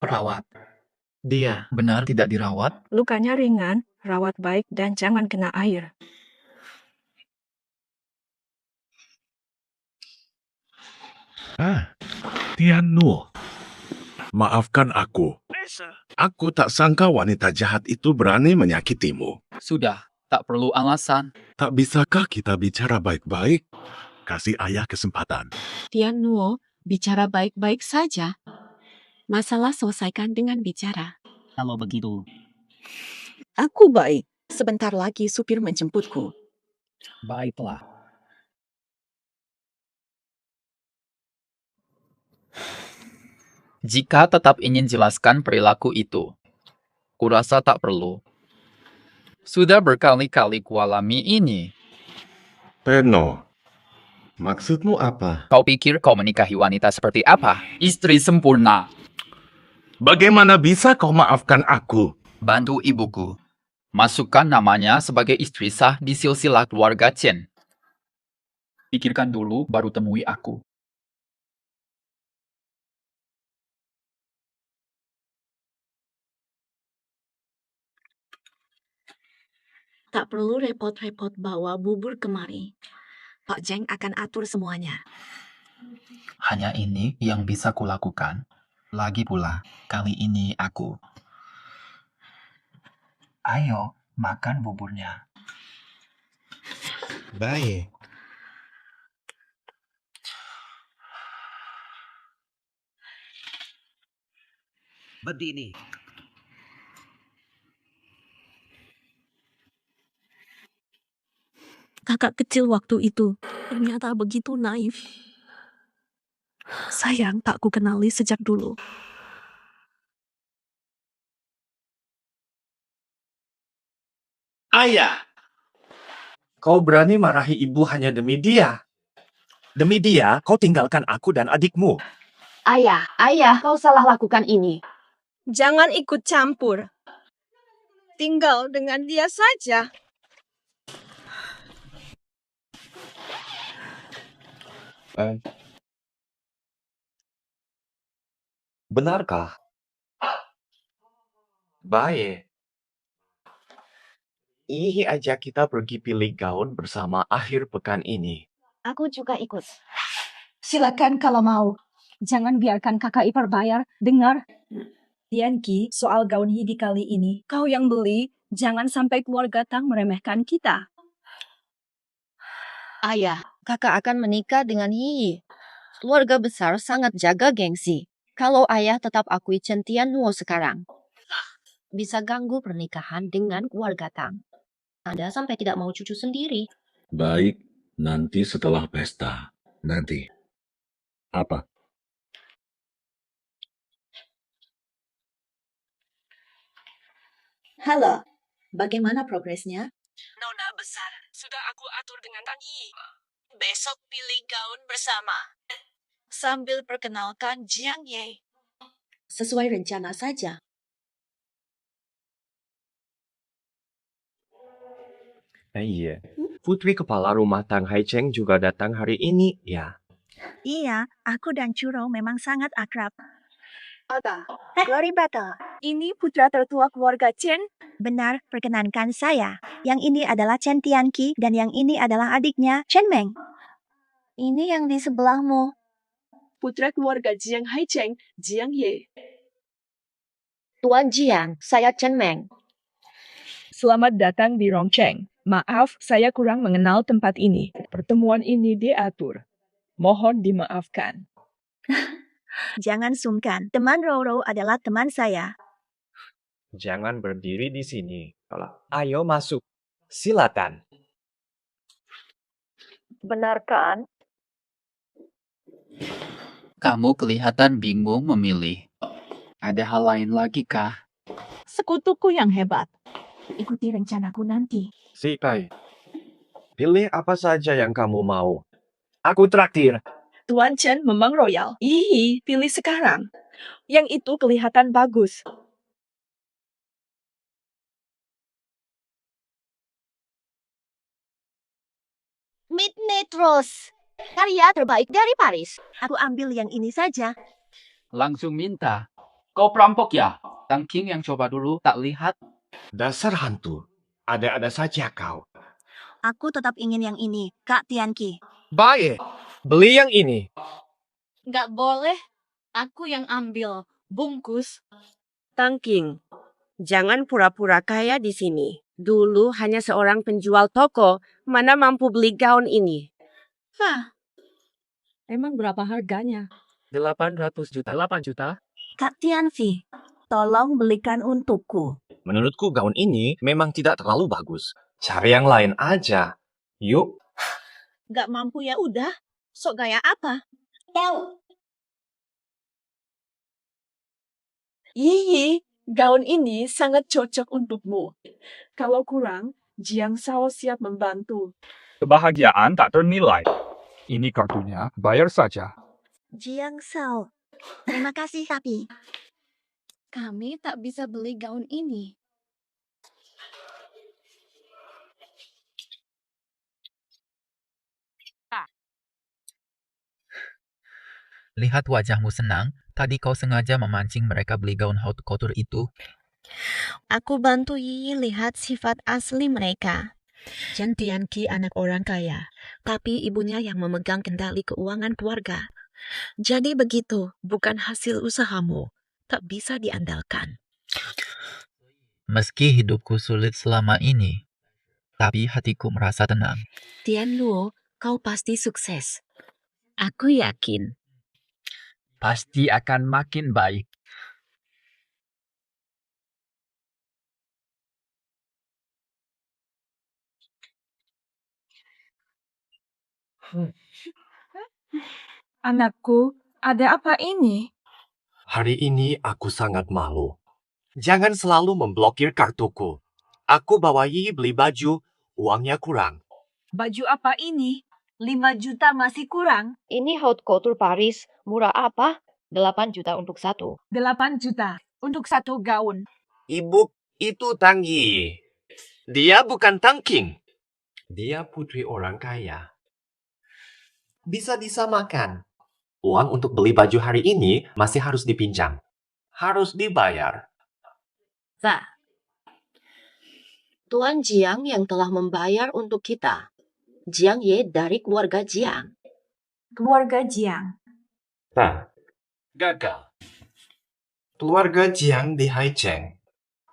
Perawat. Dia benar tidak dirawat? Lukanya ringan, rawat baik dan jangan kena air. Tiano, maafkan aku. Aku tak sangka wanita jahat itu berani menyakitimu. Sudah, tak perlu alasan. Tak bisakah kita bicara baik-baik? Kasih ayah kesempatan. Tianuo, bicara baik-baik saja. Masalah selesaikan dengan bicara. Kalau begitu. Aku baik. Sebentar lagi supir menjemputku. Baiklah. Jika tetap ingin jelaskan perilaku itu, kurasa tak perlu. Sudah berkali-kali kualami ini. Tenno, maksudmu apa? Kau pikir kau menikahi wanita seperti apa? Istri sempurna. Bagaimana bisa kau maafkan aku? Bantu ibuku. Masukkan namanya sebagai istri sah di silsilah keluarga Chen. Pikirkan dulu baru temui aku. Tak perlu repot-repot bawa bubur kemari. Pak Jeng akan atur semuanya. Hanya ini yang bisa kulakukan. Lagi pula, kali ini aku. Ayo, makan buburnya. Baik. Berdini. Kakak kecil waktu itu ternyata begitu naif. Sayang tak ku kenali sejak dulu. Ayah, kau berani marahi ibu hanya demi dia. Demi dia, kau tinggalkan aku dan adikmu. Ayah, kau salah lakukan ini. Jangan ikut campur. Tinggal dengan dia saja. Benarkah? Baik. Ih ajak kita pergi pilih gaun bersama akhir pekan ini. Aku juga ikut. Silakan kalau mau. Jangan biarkan kakak ipar bayar. Dengar. Tianki, soal gaun Hidi kali ini, kau yang beli, jangan sampai keluarga Tang meremehkan kita. Ayah, kakak akan menikah dengan Yi. Keluarga besar sangat jaga gengsi. Kalau ayah tetap akui Chen Tiannuo sekarang, bisa ganggu pernikahan dengan keluarga Tang. Anda sampai tidak mau cucu sendiri. Baik, nanti setelah pesta. Nanti. Apa? Halo, bagaimana progresnya? Nona besar, sudah aku atur dengan Tang Yi. Besok pilih gaun bersama. Sambil perkenalkan Jiang Ye. Sesuai rencana saja. Iya. Putri kepala rumah Tang Haicheng juga datang hari ini, ya. Iya, aku dan Churro memang sangat akrab. Ada. Glory Battle. Ini putra tertua keluarga Chen. Benar, perkenankan saya. Yang ini adalah Chen Tianqi dan yang ini adalah adiknya, Chen Meng. Ini yang di sebelahmu. Putra keluarga Jiang Haicheng, Jiang Ye. Tuan Jiang, saya Chen Meng. Selamat datang di Rongcheng. Maaf, saya kurang mengenal tempat ini. Pertemuan ini diatur. Mohon dimaafkan. Jangan sungkan, teman Roro adalah teman saya. Jangan berdiri di sini. Ayo masuk. Silakan. Benar kan? Kamu kelihatan bingung memilih. Ada hal lain lagi kah? Sekutuku yang hebat. Ikuti rencanaku nanti. Si Kai. Pilih apa saja yang kamu mau. Aku traktir. Tuan Chen memang royal. Ih, pilih sekarang. Yang itu kelihatan bagus. Midnight Rose. Karya terbaik dari Paris. Aku ambil yang ini saja. Langsung minta. Kau perampok ya? Tang King yang coba dulu, tak lihat. Dasar hantu. Ada-ada saja kau. Aku tetap ingin yang ini, Kak Tianqi. Baik. Beli yang ini. Nggak boleh. Aku yang ambil. Bungkus. Tang King, jangan pura-pura kaya di sini. Dulu hanya seorang penjual toko, mana mampu beli gaun ini. Hah. Emang berapa harganya? 800 juta. 8 juta? Kak Tianqi, tolong belikan untukku. Menurutku gaun ini memang tidak terlalu bagus. Cari yang lain aja. Yuk. Gak mampu ya udah. Sok gaya apa? Tahu. Iyi, gaun ini sangat cocok untukmu. Kalau kurang, Jiang Sao siap membantu. Kebahagiaan tak ternilai. Ini kartunya, bayar saja. Jiang Sao. Terima kasih, tapi Kami tak bisa beli gaun ini. Lihat wajahmu senang, tadi kau sengaja memancing mereka beli gaun haute couture itu. Aku bantu Yi lihat sifat asli mereka. Chen Tianqi anak orang kaya, tapi ibunya yang memegang kendali keuangan keluarga. Jadi begitu, bukan hasil usahamu. Tak bisa diandalkan. Meski hidupku sulit selama ini, tapi hatiku merasa tenang. Tianluo, kau pasti sukses. Aku yakin. Pasti akan makin baik. Anakku, ada apa ini? Hari ini aku sangat malu. Jangan selalu memblokir kartuku. Aku bawa Yi beli baju, uangnya kurang. Baju apa ini? 5 juta masih kurang. Ini haute couture Paris. Murah apa? 8 juta untuk satu. 8 juta untuk satu gaun. Ibu, itu Tang Yi. Dia bukan Tang King. Dia putri orang kaya. Bisa disamakan. Uang untuk beli baju hari ini masih harus dipinjam. Harus dibayar. Fa. Tuan Jiang yang telah membayar untuk kita. Jiang Ye dari keluarga Jiang. Keluarga Jiang. Nah, gagal. Keluarga Jiang di Haicheng,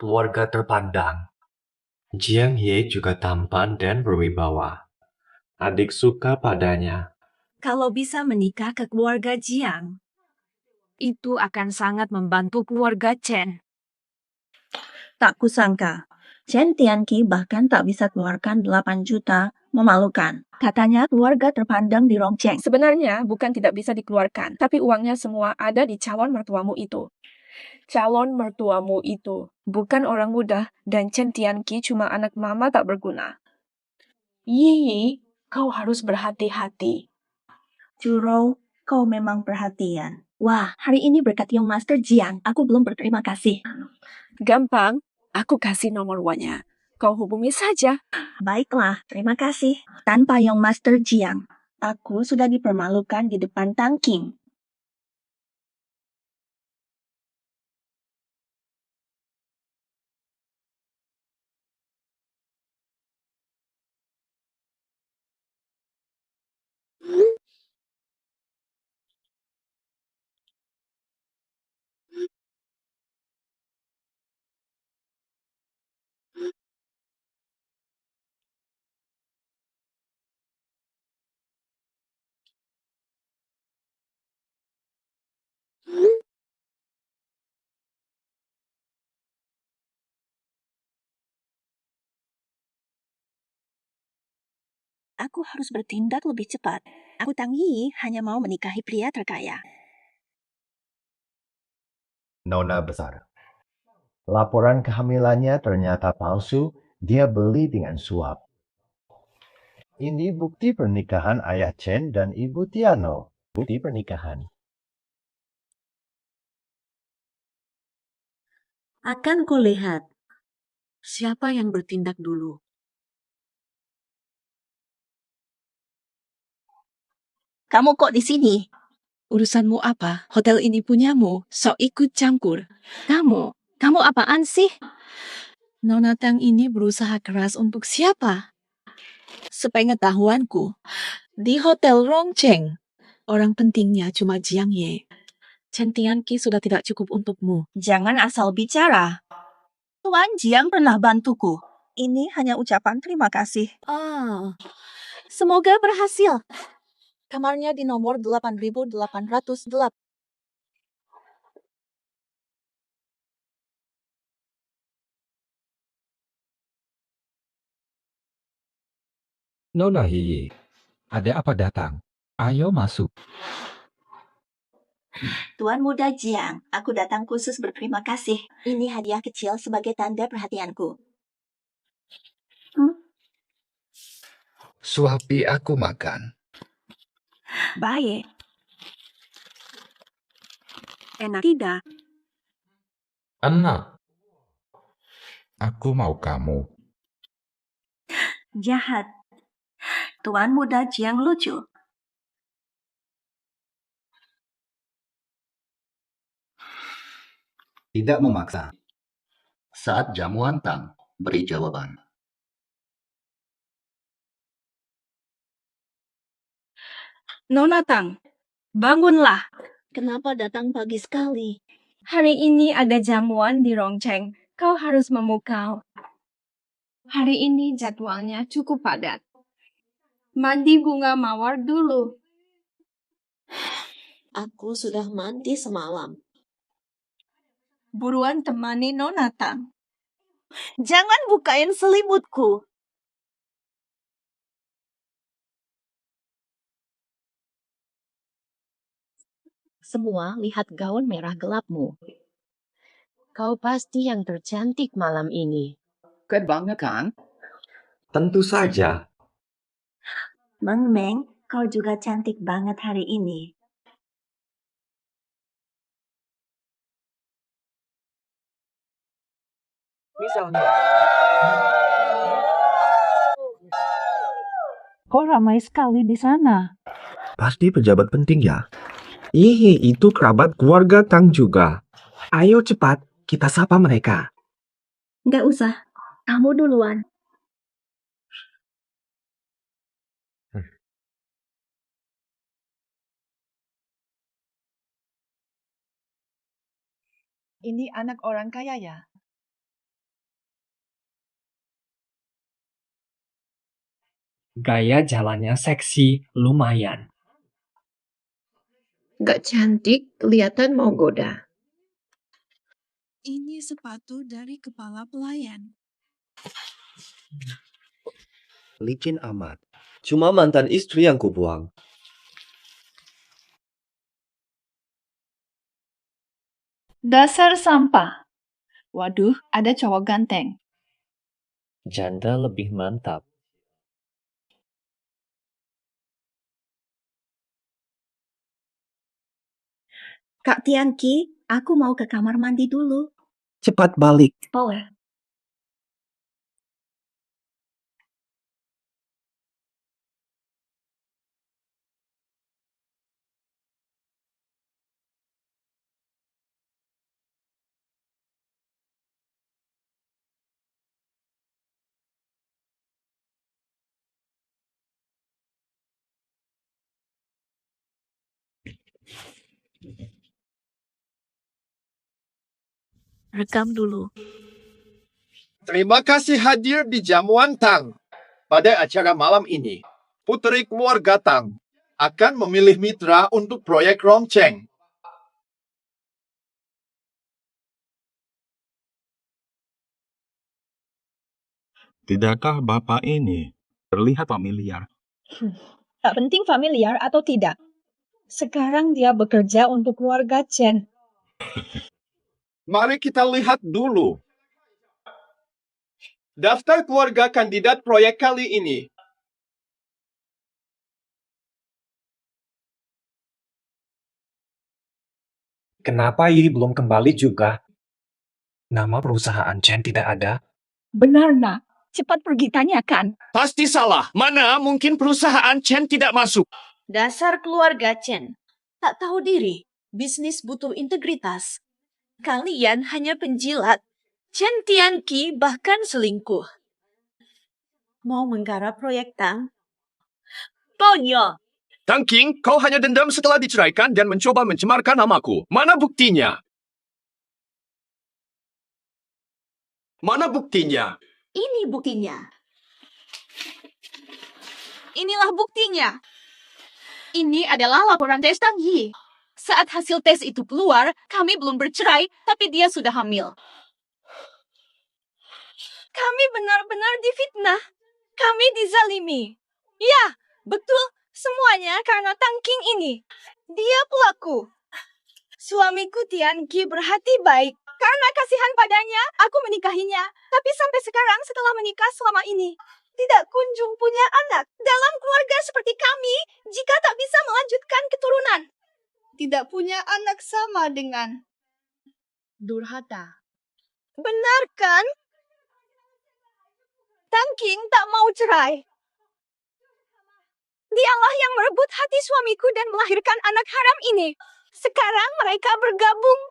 keluarga terpandang. Jiang Ye juga tampan dan berwibawa. Adik suka padanya. Kalau bisa menikah ke keluarga Jiang, itu akan sangat membantu keluarga Chen. Tak kusangka, Chen Tianqi bahkan tak bisa keluarkan 8 juta. Memalukan. Katanya keluarga terpandang di Rongcheng. Sebenarnya bukan tidak bisa dikeluarkan, tapi uangnya semua ada di calon mertuamu itu. Calon mertuamu itu bukan orang muda dan Chen Tianqi cuma anak mama tak berguna. Yi, kau harus berhati-hati. Juro, kau memang perhatian. Wah, hari ini berkat Young Master Jiang, aku belum berterima kasih. Gampang, aku kasih nomor WA-nya. Kau hubungi saja. Baiklah, terima kasih. Tanpa Young Master Jiang, aku sudah dipermalukan di depan Tangking. Aku harus bertindak lebih cepat. Aku Tang Yi hanya mau menikahi pria terkaya. Nona besar. Laporan kehamilannya ternyata palsu, dia beli dengan suap. Ini bukti pernikahan Ayah Chen dan Ibu Tiano. Bukti pernikahan. Akan kau lihat siapa yang bertindak dulu. Kamu kok di sini? Urusanmu apa? Hotel ini punyamu, sok ikut campur. Kamu apaan sih? Nona Tang ini berusaha keras untuk siapa? Sepengetahuanku, di Hotel Rongcheng, orang pentingnya cuma Jiang Ye. Chen Tianqi sudah tidak cukup untukmu. Jangan asal bicara. Tuan Jiang pernah bantuku. Ini hanya ucapan terima kasih. Semoga berhasil. Kamarnya di nomor 8808. Nona Hiyi, ada apa datang? Ayo masuk. Tuan Muda Jiang, aku datang khusus berterima kasih. Ini hadiah kecil sebagai tanda perhatianku. Suapi aku makan. Baik. Enak tidak? Enak. Aku mau kamu. Jahat. Tuan Muda Jiang lucu. Tidak memaksa. Saat jamuan Tang, beri jawaban. Nona Tang, bangunlah. Kenapa datang pagi sekali? Hari ini ada jamuan di Rongcheng. Kau harus memukau. Hari ini jadwalnya cukup padat. Mandi bunga mawar dulu. Aku sudah mandi semalam. Buruan temani Nona Tang. Jangan bukain selimutku. Semua lihat gaun merah gelapmu. Kau pasti yang tercantik malam ini. Keren banget kan? Tentu saja. Meng Meng, kau juga cantik banget hari ini. Misalnya. Kok ramai sekali di sana? Pasti pejabat penting ya. Itu kerabat keluarga Tang juga. Ayo cepat, kita sapa mereka. Nggak usah, kamu duluan. Ini anak orang kaya ya? Gaya jalannya seksi, lumayan. Gak cantik, kelihatan mau goda. Ini sepatu dari kepala pelayan. Licin amat. Cuma mantan istri yang kubuang. Dasar sampah. Waduh, ada cowok ganteng. Janda lebih mantap. Kak Tianki, aku mau ke kamar mandi dulu. Cepat balik. Boleh. Rekam dulu. Terima kasih hadir di Jamuan Tang. Pada acara malam ini, Putri Keluarga Tang akan memilih mitra untuk proyek Rongcheng. Tidakkah bapak ini terlihat familiar? Tak penting familiar atau tidak. Sekarang dia bekerja untuk keluarga Chen. Mari kita lihat dulu. Daftar keluarga kandidat proyek kali ini. Kenapa Yi belum kembali juga? Nama perusahaan Chen tidak ada. Benar, nak. Cepat pergi tanyakan. Pasti salah. Mana mungkin perusahaan Chen tidak masuk? Dasar keluarga Chen. Tak tahu diri. Bisnis butuh integritas. Kalian hanya penjilat. Chen Tianqi bahkan selingkuh. Mau menggarap proyek Tang? Tonyo! Tang King, kau hanya dendam setelah diceraikan dan mencoba mencemarkan namaku. Mana buktinya? Mana buktinya? Ini buktinya. Inilah buktinya. Ini adalah laporan tes Tang Yi. Saat hasil tes itu keluar, kami belum bercerai, tapi dia sudah hamil. Kami benar-benar difitnah. Kami dizalimi. Ya, betul. Semuanya karena Tang King ini. Dia pelaku. Suamiku Tianqi berhati baik. Karena kasihan padanya, aku menikahinya. Tapi sampai sekarang setelah menikah selama ini, tidak kunjung punya anak. Dalam keluarga seperti kami, jika tak bisa melanjutkan keturunan, tidak punya anak sama dengan Durhata. Benar kan? Tang King tak mau cerai. Dialah yang merebut hati suamiku dan melahirkan anak haram ini. Sekarang mereka bergabung.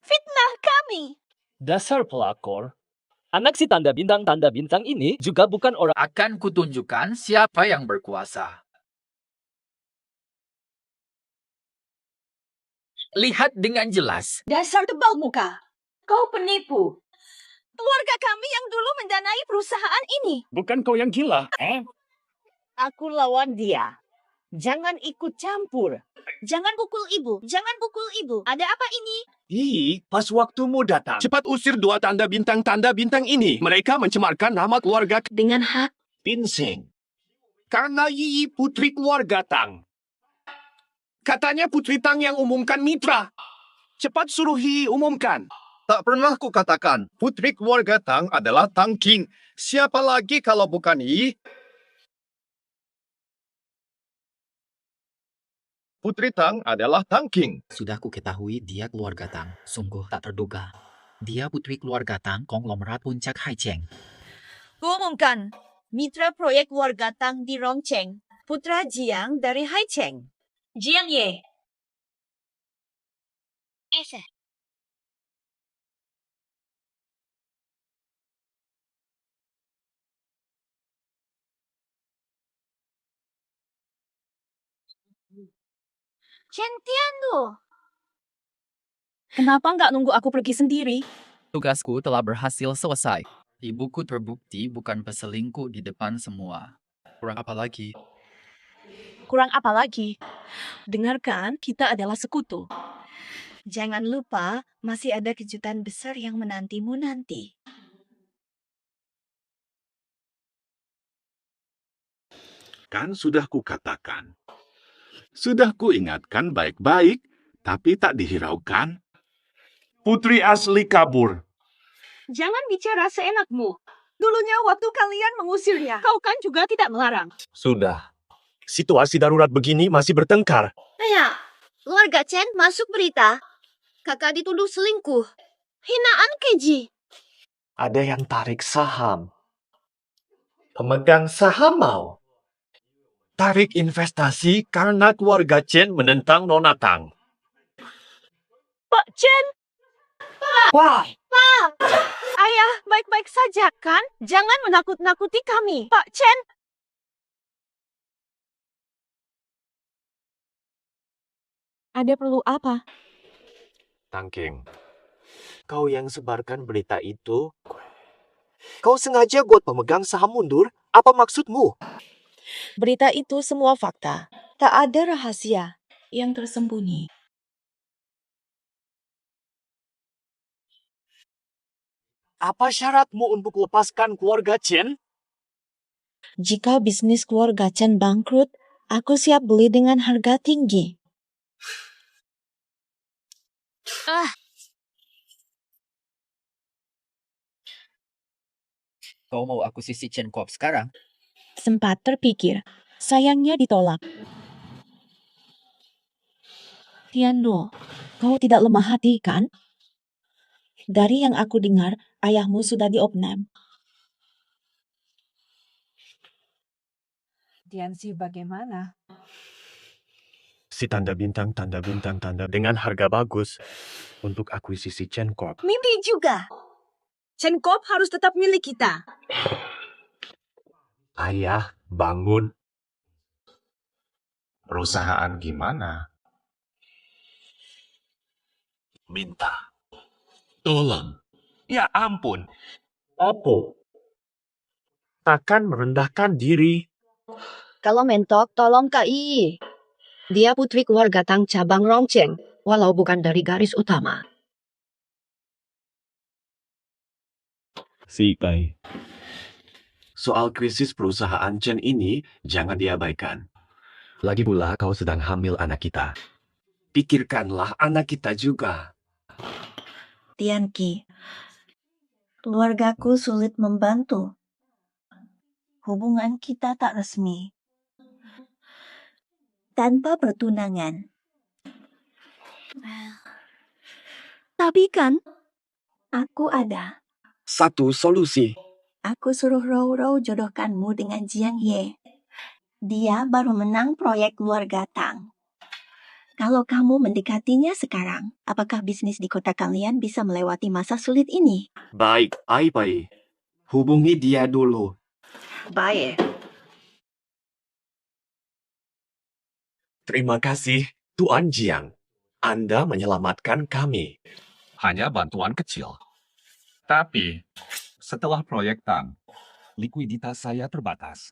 Fitnah kami. Dasar pelakor. Anak si tanda bintang ini juga bukan orang. Akan kutunjukkan siapa yang berkuasa. Lihat dengan jelas. Dasar tebal muka. Kau penipu. Keluarga kami yang dulu mendanai perusahaan ini. Bukan kau yang gila. Aku lawan dia. Jangan ikut campur. Jangan pukul ibu. Jangan pukul ibu. Ada apa ini? Yi, pas waktumu datang. Cepat usir dua tanda bintang ini. Mereka mencemarkan nama keluarga dengan hak. Pinseng. Karena Yi putri keluarga Tang. Katanya Putri Tang yang umumkan mitra. Cepat suruh Yi umumkan. Tak pernah kukatakan Putri Keluarga Tang adalah Tang King. Siapa lagi kalau bukan Yi? Putri Tang adalah Tang King. Sudah kuketahui dia keluarga Tang. Sungguh tak terduga. Dia putri keluarga Tang konglomerat puncak Haicheng. Kuumumkan. Mitra proyek keluarga Tang di Rongcheng. Putra Jiang dari Haicheng. Jiang Ye. Ese. Chen Tianlu. Kenapa nggak nunggu aku pergi sendiri? Tugasku telah berhasil selesai. Ibuku terbukti bukan peselingkuh di depan semua. Kurang apa lagi? Kurang apa lagi? Dengarkan, kita adalah sekutu. Jangan lupa, masih ada kejutan besar yang menantimu nanti. Kan sudah kukatakan. Sudah kuingatkan baik-baik, tapi tak dihiraukan. Putri asli kabur. Jangan bicara seenakmu. Dulunya waktu kalian mengusirnya, kau kan juga tidak melarang. Sudah. Situasi darurat begini masih bertengkar. Ya, keluarga Chen masuk berita. Kakak dituduh selingkuh. Hinaan keji. Ada yang tarik saham. Pemegang saham mau tarik investasi karena keluarga Chen menentang Nona Tang. Pak Chen! Wah, Pak! Ayah, baik-baik saja kan? Jangan menakut-nakuti kami. Pak Chen! Ada perlu apa? Tangking, kau yang sebarkan berita itu. Kau sengaja buat pemegang saham mundur? Apa maksudmu? Berita itu semua fakta. Tak ada rahasia yang tersembunyi. Apa syaratmu untuk lepaskan keluarga Chen? Jika bisnis keluarga Chen bangkrut, aku siap beli dengan harga tinggi. Kau mau akuisisi Chen Corp sekarang? Sempat terpikir, sayangnya ditolak. Tianduo, kau tidak lemah hati kan? Dari yang aku dengar, ayahmu sudah diopnam. Tianxi bagaimana? Si tanda bintang dengan harga bagus untuk akuisisi Chen Corp. Mimpi juga. Chen Corp harus tetap milik kita. Ayah, bangun. Perusahaan gimana? Minta. Tolong. Ya ampun. Apa? Takkan merendahkan diri. Kalau mentok, tolong Kak Yi. Dia putri keluarga Tang cabang Rongcheng, walau bukan dari garis utama. Sipai. Soal krisis perusahaan Chen ini, jangan diabaikan. Lagi pula kau sedang hamil anak kita. Pikirkanlah anak kita juga. Tianqi, keluargaku sulit membantu. Hubungan kita tak resmi. Tanpa pertunangan. Tapi kan, aku ada. Satu solusi. Aku suruh Rou jodohkanmu dengan Jiang Ye. Dia baru menang proyek keluarga Tang. Kalau kamu mendekatinya sekarang, apakah bisnis di kota kalian bisa melewati masa sulit ini? Baik, Aipai. Hubungi dia dulu. Baik. Terima kasih, Tuan Jiang. Anda menyelamatkan kami. Hanya bantuan kecil. Tapi, setelah proyek Tang, likuiditas saya terbatas.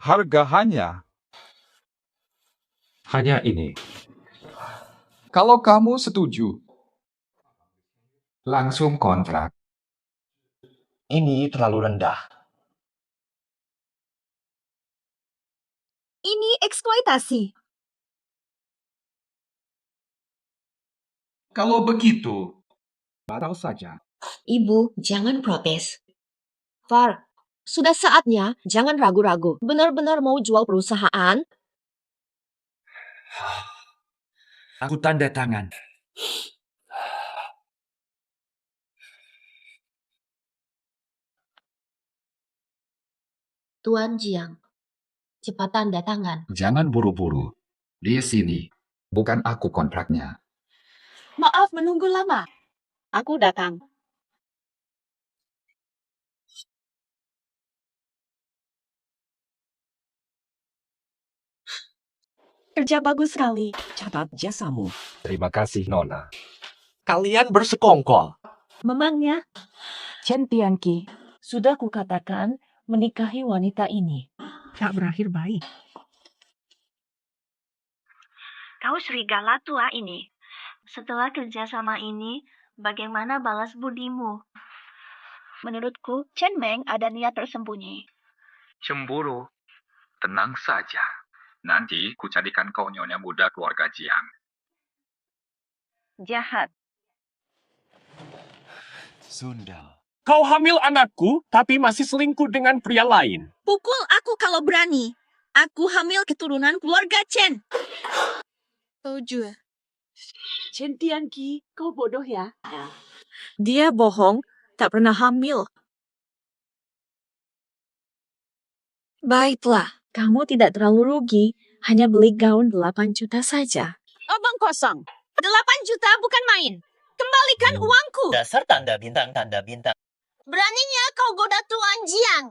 Harga hanya ini. kalau kamu setuju. Langsung kontrak. Ini terlalu rendah. Ini eksploitasi. Kalau begitu, batal saja. Ibu, jangan protes. Far, sudah saatnya jangan ragu-ragu. Benar-benar mau jual perusahaan? Aku tanda tangan. Tuan Jiang, cepat tanda tangan. Jangan buru-buru. Di sini, bukan aku kontraknya. Maaf menunggu lama. Aku datang. Kerja bagus sekali. Catat jasamu. Terima kasih, Nona. Kalian bersekongkol. Memangnya, Chen Tianqi, sudah kukatakan menikahi wanita ini. Tak berakhir baik. Kau serigala tua ini. Setelah kerjasama ini, bagaimana balas budimu? Menurutku, Chen Meng ada niat tersembunyi. Cemburu. Tenang saja. Nanti ku jadikan kau nyonya muda keluarga Jiang. Jahat. Sundal. Kau hamil anakku, tapi masih selingkuh dengan pria lain. Pukul aku kalau berani. Aku hamil keturunan keluarga Chen. Setuju. Chen Tianqi, kau bodoh ya? Dia bohong, tak pernah hamil. Baiklah, kamu tidak terlalu rugi. Hanya beli gaun 8 juta saja. Omong kosong. 8 juta bukan main. Kembalikan uangku. Dasar tanda bintang. Beraninya kau goda Tuan Jiang.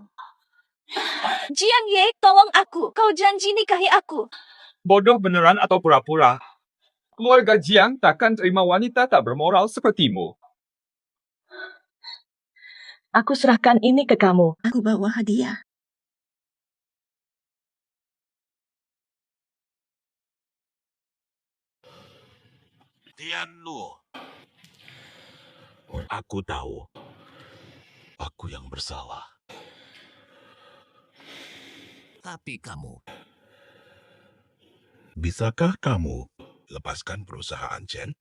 Jiang Ye, tolong aku. Kau janji nikahi aku. Bodoh beneran atau pura-pura? Keluarga Jiang takkan terima wanita tak bermoral sepertimu. Aku serahkan ini ke kamu. Aku bawa hadiah. Tianlu. Aku tahu. Aku yang bersalah. Tapi kamu. Bisakah kamu lepaskan perusahaan Chen?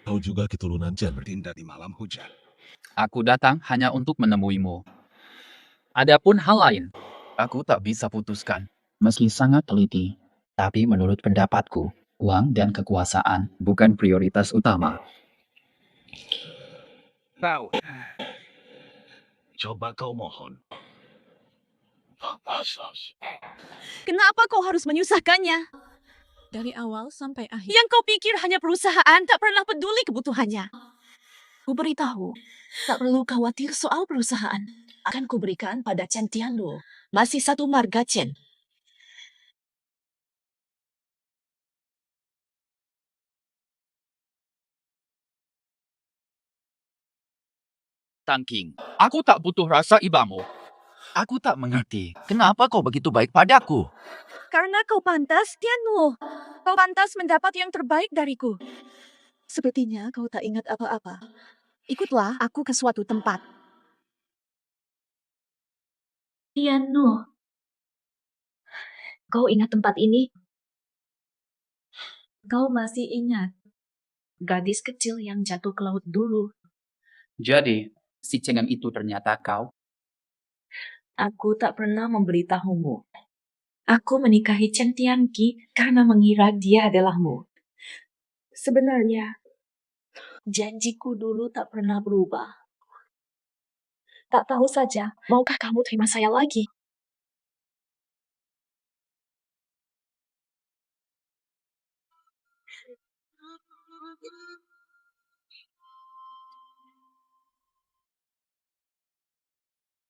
Kau juga keturunan Chen bertindak di malam hujan. Aku datang hanya untuk menemuimu. Adapun hal lain, aku tak bisa putuskan. Meski sangat teliti, tapi menurut pendapatku, uang dan kekuasaan bukan prioritas utama. Tahu. Coba kau mohon. Kenapa kau harus menyusahkannya? Dari awal sampai akhir. Yang kau pikir hanya perusahaan tak pernah peduli kebutuhannya. Ku beritahu, tak perlu khawatir soal perusahaan. Akan kuberikan pada Chen Tianlu. Masih satu marga Chen. Tangking, aku tak butuh rasa ibamu. Aku tak mengerti, kenapa kau begitu baik padaku? Karena kau pantas, Tianlu. Kau pantas mendapat yang terbaik dariku. Sepertinya kau tak ingat apa-apa. Ikutlah aku ke suatu tempat. Tianlu, kau ingat tempat ini? Kau masih ingat gadis kecil yang jatuh ke laut dulu? Jadi, si cengeng itu ternyata kau? Aku tak pernah memberitahumu. Aku menikahi Chen Tianqi karena mengira dia adalahmu. Sebenarnya, janjiku dulu tak pernah berubah. Tak tahu saja, maukah kamu terima saya lagi?